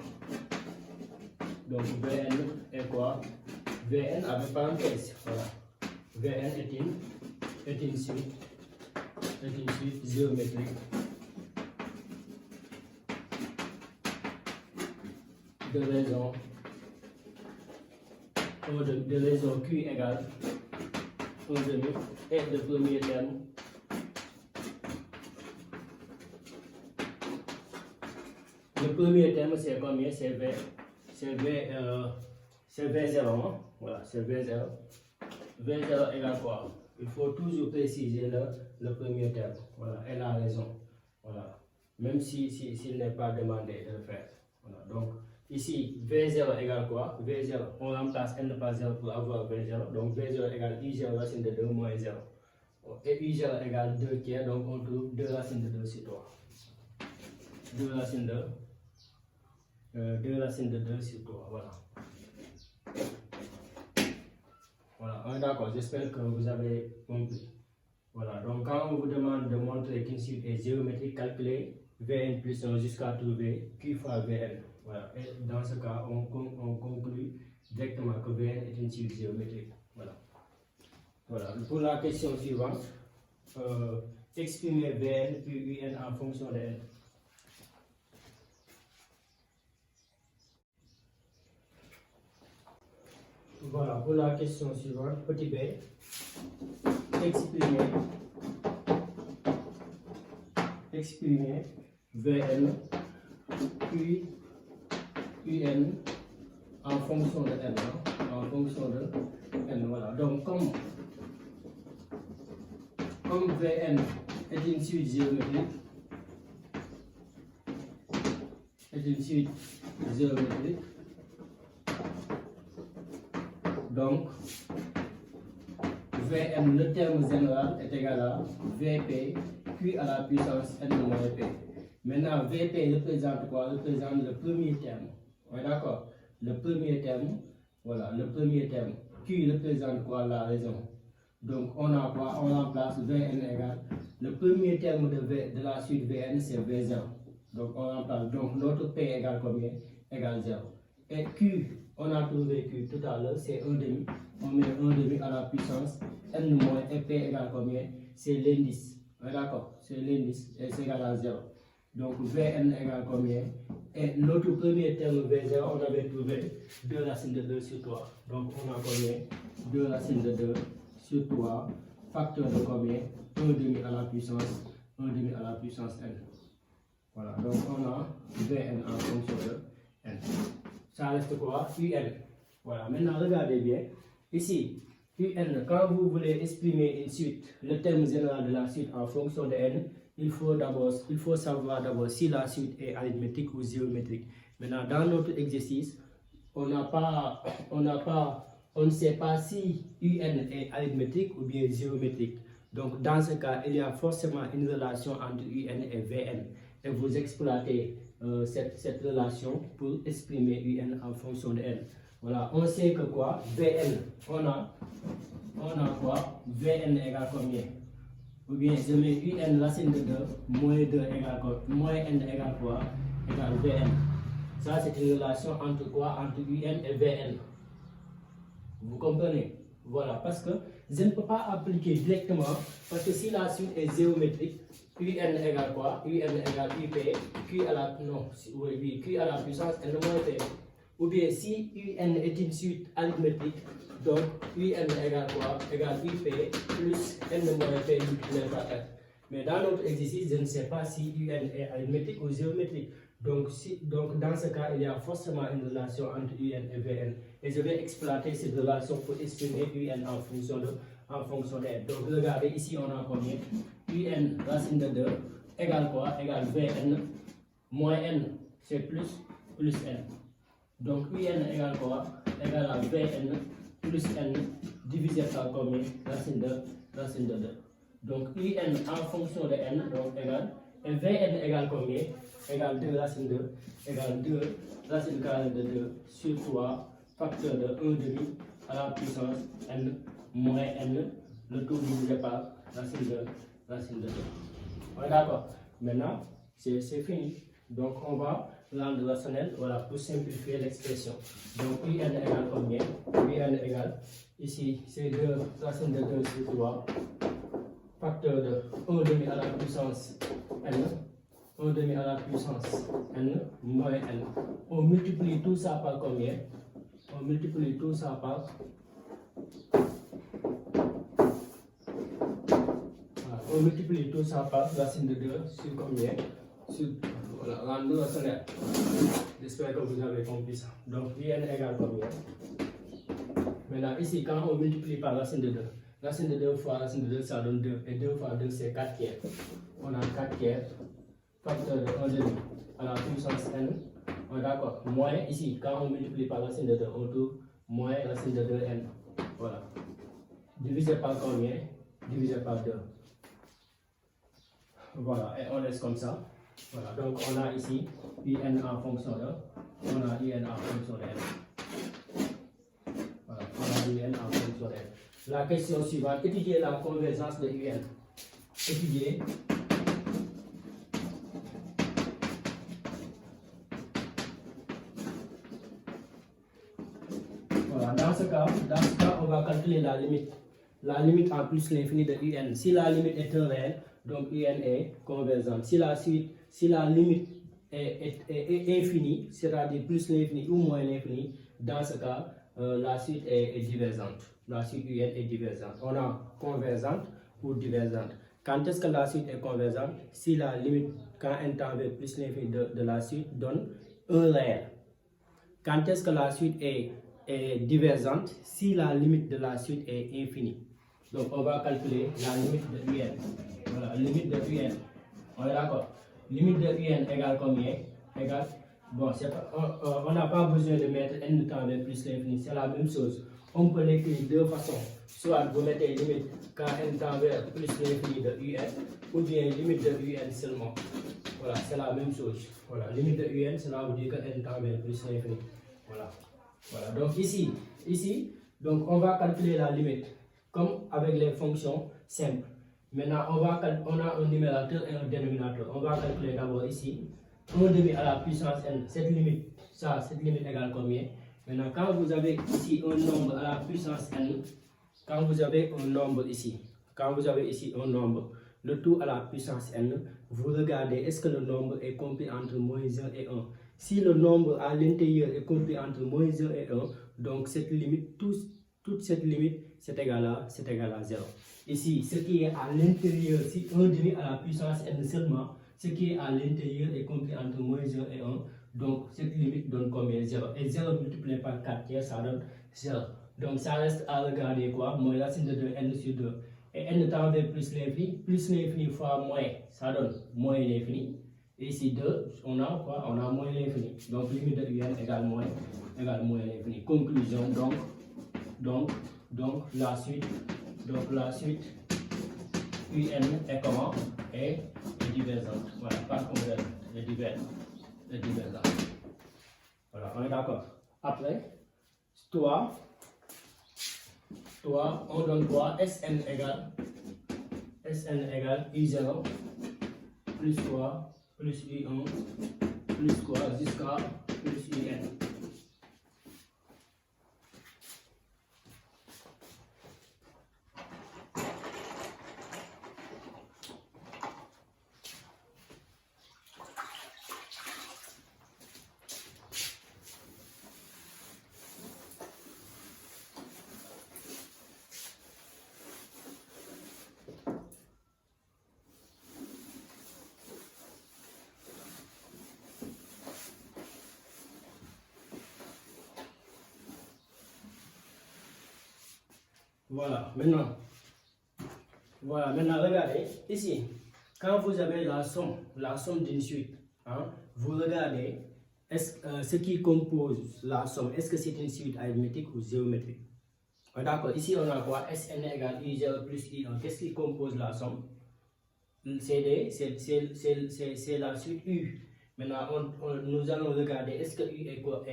Vn est quoi? Vn avec parenthèse. Voilà. Vn est une suite géométrique de raison Q égale 1 demi et le premier terme c'est combien? C'est V0. Hein? Voilà, c'est V0. V0 égale quoi? Il faut toujours préciser le premier terme. Voilà, elle a raison. Voilà, même s'il n'est pas demandé de le faire. Voilà, donc ici, V0 égale quoi? V0, on remplace n par 0 pour avoir V0. Donc V0 égale I0 racine de 2 moins 0. Et I0 égale 2 tiers, donc on trouve 2 racines de 2 sur 3. 2 racines de 2 sur 3, voilà. Voilà, on est d'accord, j'espère que vous avez compris. Voilà, donc quand on vous demande de montrer qu'une suite est géométrique, calculez Vn plus 1 jusqu'à trouver Q fois Vn. Voilà. Et dans ce cas, on conclut directement que Vn est une suite géométrique. Voilà. Voilà. Pour la question suivante, exprimer Vn puis Un en fonction de N. Voilà, pour la question suivante, petit b, exprimer Vn puis Un en fonction de N. En fonction de N, voilà. Donc, comme Vn est une suite géométrique, donc Vm, le terme général, est égal à Vp, Q à la puissance N moins P. Maintenant, Vp représente quoi? Représente le premier terme. Ouais, d'accord? Le premier terme, voilà, le premier terme. Q représente quoi? La raison. Donc, on a quoi? On remplace Vn égale. Le premier terme de la suite Vn, c'est V0. Donc, on remplace. Donc, notre P égale combien? Égale 0. Et Q, on a trouvé Q tout à l'heure, c'est 1,5. On met 1,5 à la puissance N moins et P égale combien? C'est l'indice. D'accord? C'est l'indice et c'est égal à 0. Donc Vn égale combien? Et notre premier terme V0, on avait trouvé 2 racines de 2 sur 3. Donc on a combien? 2 racines de 2 sur 3. Facteur de combien? 1,5 à la puissance 1,5 à la puissance N. Voilà, donc on a Vn en fonction de N. Ça reste quoi? Un. Voilà, maintenant regardez bien. Ici, un, quand vous voulez exprimer une suite, le terme général de la suite en fonction de n, il faut savoir d'abord si la suite est arithmétique ou géométrique. Maintenant, dans notre exercice, on ne sait pas si un est arithmétique ou bien géométrique. Donc, dans ce cas, il y a forcément une relation entre un et Vn. Et vous exploitez cette relation pour exprimer un en fonction de n. Voilà, on sait que quoi? Vn, on a quoi? Vn égale combien? Ou bien je mets un racine de 2, moins 2 égale quoi? Moins n égale quoi? Égale Vn. Ça, c'est une relation entre quoi? Entre un et Vn. Vous comprenez? Voilà, parce que je ne peux pas appliquer directement, parce que si la suite est géométrique, un égale quoi? Un égale Up, Q à la, non, oui, Q à la puissance n moins p. Ou bien si un est une suite arithmétique, donc un égale quoi? Égale Up plus n moins p multiplié par r. Mais dans notre exercice, je ne sais pas si un est arithmétique ou géométrique. Donc dans ce cas, il y a forcément une relation entre un et Vn. Et je vais exploiter cette relation pour exprimer un en fonction de n. Donc regardez, ici on a combien? Un racine de 2 égale quoi? Égale Vn moins n, c'est plus n. Donc un égale quoi? Égale à Vn plus n divisé par combien? Racine de 2. Donc un en fonction de n, donc égale. Et Vn égale combien? Égale 2 racine 2, égale 2 racine carrée de 2 sur 3, facteur de 1,5 à la puissance n moins n, le tout divisé par racine de 2. Ouais, d'accord. Maintenant, c'est fini. Donc, on va rendre rationnel, voilà, pour simplifier l'expression. Donc, un égale combien? Un égale, ici, c'est 2 racine de 2 sur 3, facteur de 1,5 à la puissance n, 1,5 à la puissance n moins n. On multiplie tout ça par combien? On multiplie tout ça par... Voilà, on multiplie tout ça par racine de 2 sur combien? Sur... Voilà, rendre rationnel. J'espère que vous avez compris ça. Donc, n égale combien? Maintenant, ici, quand on multiplie par racine de 2, racine de 2 fois racine de 2, ça donne 2. Et 2 fois 2, c'est 4 tiers. On a 4 tiers. Facteur de 1,5 à la puissance n. D'accord. Moins ici, quand on multiplie par racine de 2, on trouve moins racine de 2n. Voilà. Divisé par combien? Divisé par 2. Voilà. Et on laisse comme ça. Voilà. Donc on a ici un en fonction de. On a un en fonction de n. Voilà. On a un en fonction de n. La question suivante. Étudier la convergence de un. Étudier dans ce cas, on va calculer la limite en plus l'infini de un. Si la limite est un réel, donc un est convergente. Si la limite est infinie, c'est-à-dire plus l'infini ou moins l'infini, dans ce cas, la suite est divergente. La suite un est divergente. On a convergente ou divergente. Quand est-ce que la suite est convergente? Si la limite, quand n tend vers plus l'infini de la suite, donne un réel. Quand est-ce que la suite est divergente? Si la limite de la suite est infinie. Donc on va calculer la limite de un. Voilà, limite de un. On est d'accord? Limite de un égale combien? Égale, bon, on n'a pas besoin de mettre n tend vers plus l'infini, c'est la même chose. On peut l'écrire de deux façons. Soit vous mettez limite quand n tend vers plus l'infini de un, ou bien limite de un seulement. Voilà, c'est la même chose. Voilà, limite de un, cela veut dire que n tend vers plus l'infini. Voilà. Voilà, donc ici, donc on va calculer la limite comme avec les fonctions simples. Maintenant, on a un numérateur et un dénominateur. On va calculer d'abord ici 1 demi à la puissance n. Cette limite égale combien? Maintenant, quand vous avez ici un nombre à la puissance n, quand vous avez un nombre ici, un nombre, le tout à la puissance n, vous regardez est-ce que le nombre est compris entre moins 1 et 1. Si le nombre à l'intérieur est compris entre moins 1 et 1, donc cette limite, toute cette limite, c'est égal à 0. Ici, ce qui est à l'intérieur, si 1 demi à la puissance n seulement, ce qui est à l'intérieur est compris entre moins 1 et 1, donc cette limite donne combien? 0. Et 0 multiplié par 4 tiers, ça donne 0. Donc ça reste à regarder quoi? Moins racine de 2, n sur 2. Et n tend vers plus l'infini fois moins, ça donne moins l'infini. Et ici 2, on a quoi? On a moins l'infini. Donc limite de un égale moins l'infini. Conclusion, donc la suite un est comment? Est divergente. Voilà, pas convergente, est divergente. Voilà, on est d'accord. Après, toi, on donne quoi? Sn égale I0 plus quoi? Plus I1 plus quoi? Jusqu'à plus IN. Voilà, maintenant, regardez, ici, quand vous avez la somme d'une suite, hein, vous regardez ce qui compose la somme, est-ce que c'est une suite arithmétique ou géométrique? D'accord, ici on a quoi? Sn égale I0 plus I1, qu'est-ce qui compose la somme? C'est la suite U. Maintenant, nous allons regarder est-ce que U est quoi?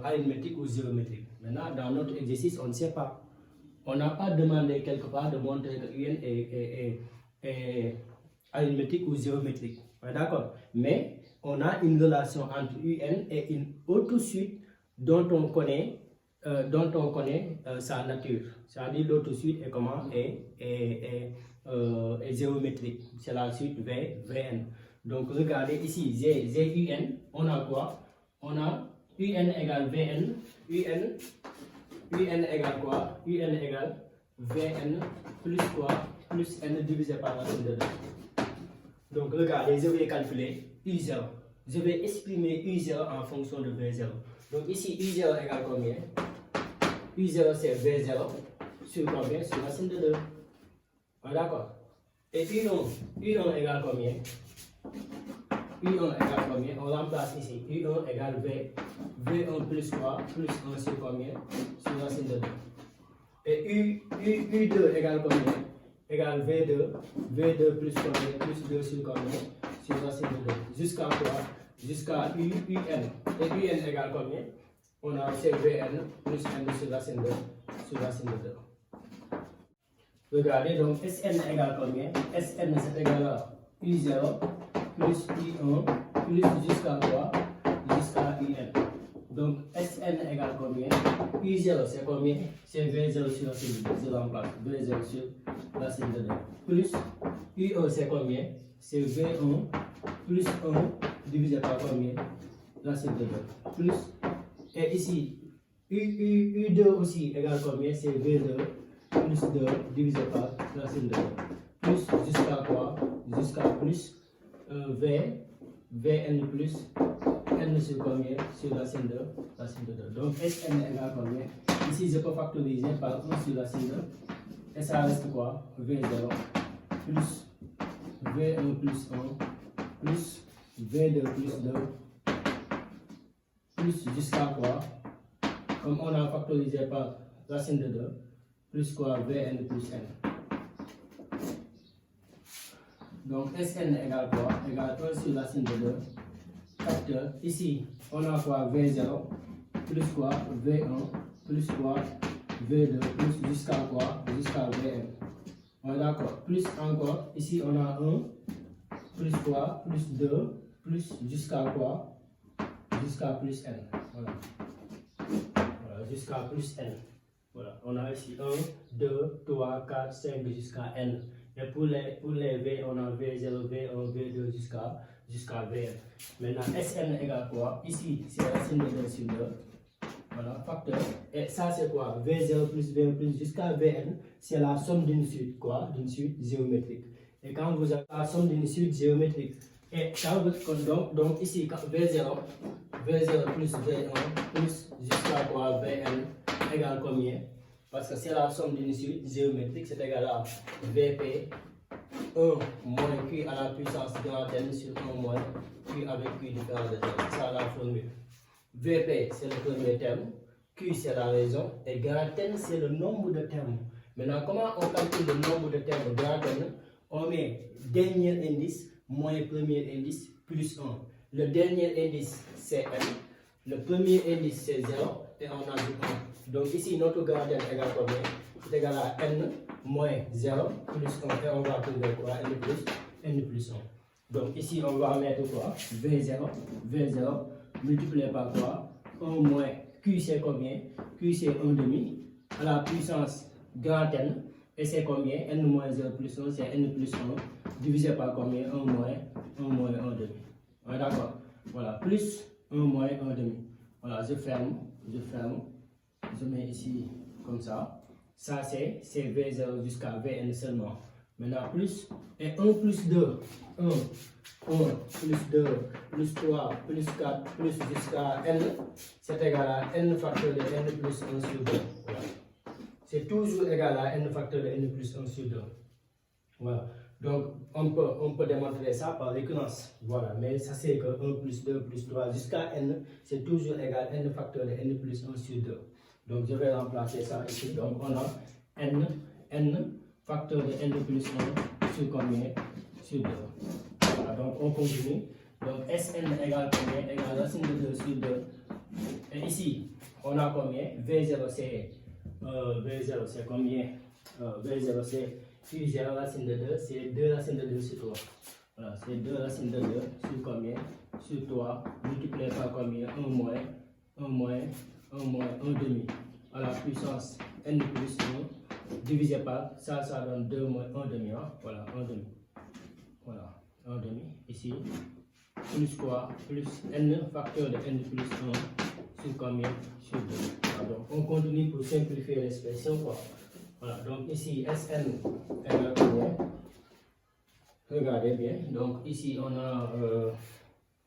Arithmétique ou géométrique. Maintenant, dans notre exercice, on ne sait pas. On n'a pas demandé quelque part de montrer que UN est arithmétique ou géométrique. D'accord? Mais on a une relation entre UN et une autre suite dont on connaît sa nature. C'est-à-dire l'autre suite est comment? Est géométrique. C'est la suite Vn. Donc regardez ici, ZUN, on a quoi? On a UN égale Vn, UN égale quoi? UN égale Vn plus quoi? Plus n divisé par la racine de 2. Donc regardez, je vais calculer U0. Je vais exprimer U0 en fonction de V0. Donc ici, U0 égale combien? U0 c'est V0 sur combien? Sur la racine de 2. D'accord? Et U1 égale combien? U1 égale combien? On remplace ici. U1 égale V. V1 plus quoi? Plus 1 sur combien? Sur la racine de 2. Et U2 égale combien? Égale V2. V2 plus combien? Plus 2 sur combien? Sur la racine de 2. Jusqu'à quoi? Jusqu'à UN. Et UN égale combien? On a CVN plus n sur la racine de 2. Sur la racine de 2. Regardez, donc Sn égale combien? Sn c'est égal à U0 plus I1 plus jusqu'à quoi? Jusqu'à IN. Donc Sn égale combien? U0 c'est combien? C'est V0 sur racine de 2, je remplace V0 sur racine de 2. Plus U1 c'est combien? C'est V1 plus 1 divisé par combien? Racine de 2. Plus, et ici, U2 aussi égale combien? C'est V2 plus 2 divisé par racine de 2. Plus jusqu'à quoi? Jusqu'à plus Vn plus n sur combien? Sur racine de 2. Donc Sn égale combien? Ici je peux factoriser par 1 sur racine 2. Et ça reste quoi? V0 plus V1 plus 1 plus V2 plus 2 plus jusqu'à quoi? Comme on a factorisé par racine de 2, plus quoi? Vn plus n. Donc Sn égale quoi? Égale 1 sur racine de 2. Facteur. Ici, on a quoi? V0 plus quoi? V1 plus quoi? V2 plus jusqu'à quoi? Jusqu'à Vn. On est d'accord. Plus encore. Ici, on a 1 plus quoi? Plus 2 plus jusqu'à quoi? Jusqu'à plus n. Voilà. Voilà, jusqu'à plus n. Voilà. On a ici 1, 2, 3, 4, 5 jusqu'à n. Et pour les V, on a V0, V1, V2 jusqu'à Vn. Maintenant, Sn égale quoi? Ici, c'est racine de 2 sur 2. Voilà, facteur. Et ça, c'est quoi? V0 plus V1 plus jusqu'à Vn, c'est la somme d'une suite, quoi? D'une suite géométrique. Et quand vous avez la somme d'une suite géométrique, et quand vous, donc ici, V0 plus V1 plus jusqu'à quoi? Vn égale combien? Parce que c'est la somme d'une suite géométrique, c'est égal à Vp 1 moins Q à la puissance grand N sur 1 moins Q avec Q différent de N. C'est ça la formule. Vp c'est le premier terme, Q c'est la raison et grand N c'est le nombre de termes. Maintenant, comment on calcule le nombre de termes grand N? On met dernier indice moins premier indice plus 1. Le dernier indice c'est N, le premier indice c'est 0 et on ajoute 1. Donc ici, notre grand N égale combien? C'est égal à n moins 0 plus 1. Et on va trouver quoi? N plus 1. Donc ici, on va mettre quoi? V0 multiplié par quoi? 1 moins Q c'est combien? Q c'est 1 demi à la puissance grand N. Et c'est combien? N moins 0 plus 1, c'est N plus 1 divisé par combien? 1 moins 1 demi. On est d'accord? Voilà, plus 1 moins 1 demi. Voilà, je ferme. Je mets ici comme ça. Ça c'est V0 jusqu'à Vn seulement. Maintenant plus, et 1 plus 2. 1 plus 2 plus 3 plus 4 plus jusqu'à n. C'est égal à n facteur de n plus 1 sur 2. Voilà. C'est toujours égal à n facteur de n plus 1 sur 2. Voilà. Donc on peut démontrer ça par récurrence. Voilà. Mais ça c'est que 1 plus 2 plus 3 jusqu'à n, c'est toujours égal à n facteur de n plus 1 sur 2. Donc je vais remplacer ça ici. Donc on a n facteur de n plus 1 sur combien? Sur 2. Voilà, donc on continue. Donc Sn égale combien? Égale racine de 2 sur 2. Et ici, on a combien? V0 c'est combien? V0 c'est U0 racine de 2, c'est 2 racines de 2 sur 3. Voilà, c'est 2 racines de 2 sur combien? Sur 3, multiplié par combien? 1 moins 1 demi à la puissance n plus 1 divisé par ça donne 2 moins 1 demi. Hein? Voilà, 1 demi. Voilà, 1 demi ici. Plus quoi? Plus n facteur de n plus 1 sur combien? Sur 2. Voilà, donc on continue pour simplifier l'expression. Voilà, donc ici Sn égale combien? Regardez bien. Donc ici on a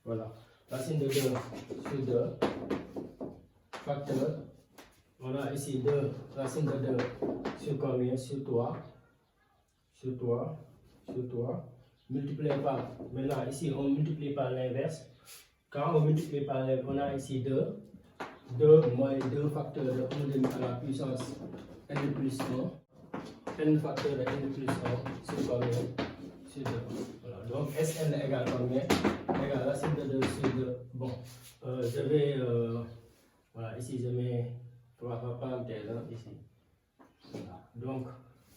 voilà, racine de 2 sur 2. Facteur, on a ici 2 racine de 2 sur combien? Sur 3, multiplié par, maintenant ici on multiplie par l'inverse. Quand on multiplie par l'inverse, on a ici 2 moins 2 facteurs de 1 demi à la puissance n plus 1, n facteur de n plus 1 sur combien? Sur 2. Voilà, donc Sn égale combien? Égale racine de 2 sur 2. Bon, je vais... voilà, ici je mets 3 parenthèses ici. Voilà. Donc,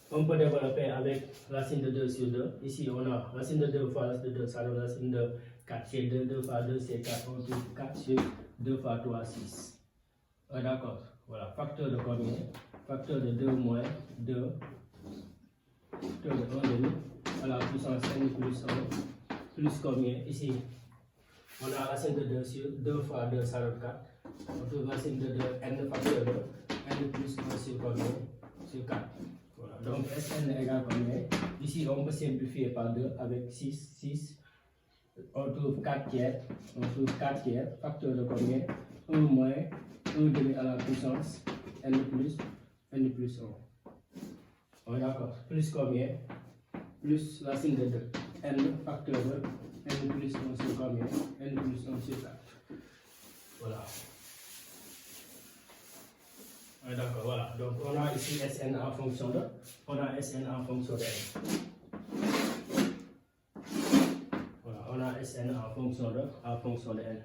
on peut développer avec racine de 2 sur 2. Ici, on a racine de 2 fois racine de 2, ça donne racine de 4 sur 2, 2 fois 2 c'est 4, on trouve 4 sur 2 fois 3, 6. D'accord. Voilà. Facteur de combien? Facteur de 2 moins 2. Facteur de 1 demi à la puissance n plus 1 plus combien? Ici, on a racine de 2 sur 2 fois 2, ça donne 4. On trouve racine de 2, n facteur de n plus 1 sur combien? Sur 4. Voilà. Donc Sn égale combien? Ici, on peut simplifier par 2 avec 6. On trouve 4 tiers. On trouve 4 tiers. Facteur de combien? 1 moins 1 demi à la puissance n plus 1. On est d'accord. Plus combien? Plus racine de 2. N facteur de n plus 1 sur combien? N plus 1 sur 4. Voilà. On est d'accord. Voilà. Donc on a ici Sn en fonction de. On a Sn en fonction de n. Voilà. On a Sn en fonction de n.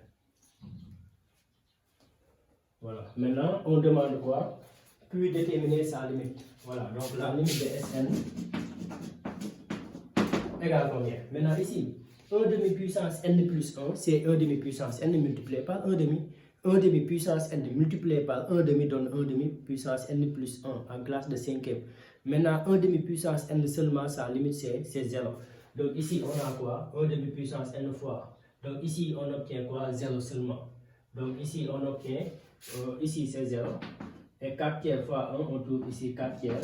Voilà. Maintenant, on demande quoi? Puis déterminer sa limite. Voilà. Donc la limite de Sn égale combien? Maintenant ici, 1 demi puissance n plus 1, c'est 1 demi puissance n multiplié par 1 demi. 1 demi puissance n multiplié par 1 demi donne 1 demi puissance n plus 1 en classe de 5e. Maintenant, 1 demi puissance n seulement, sa limite c'est 0. Donc ici, on a quoi? 1 demi puissance n fois. Donc ici, on obtient quoi? 0 seulement. Donc ici, on obtient, ici c'est 0. Et 4 tiers fois 1, on trouve ici 4 tiers.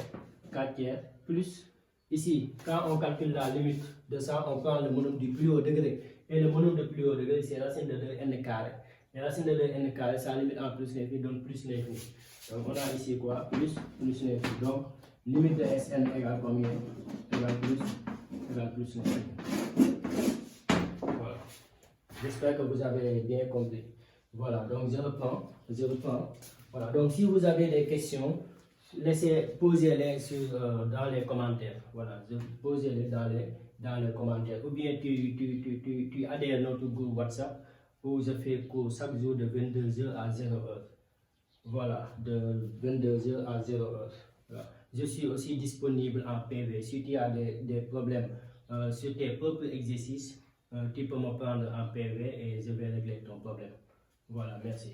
4 tiers plus, ici, quand on calcule la limite de ça, on prend le monome du plus haut degré. Et le monome du plus haut degré, c'est racine de 2n carré. Et racine de 2n carré, sa limite en plus l'infini donne plus l'infini. Donc on a ici quoi? Plus l'infini. Donc, limite de Sn égale combien? Égale plus l'infini. Voilà. J'espère que vous avez bien compris. Voilà, donc je reprends. Voilà, donc si vous avez des questions, posez-les dans les commentaires. Voilà, posez-les dans les commentaires. Ou bien tu adhères à notre groupe WhatsApp où je fais cours chaque jour de 22h à 0h. Voilà, de 22h à 0h. Voilà. Je suis aussi disponible en PV. Si tu as des problèmes sur tes propres exercices, tu peux me prendre en PV et je vais régler ton problème. Voilà, merci.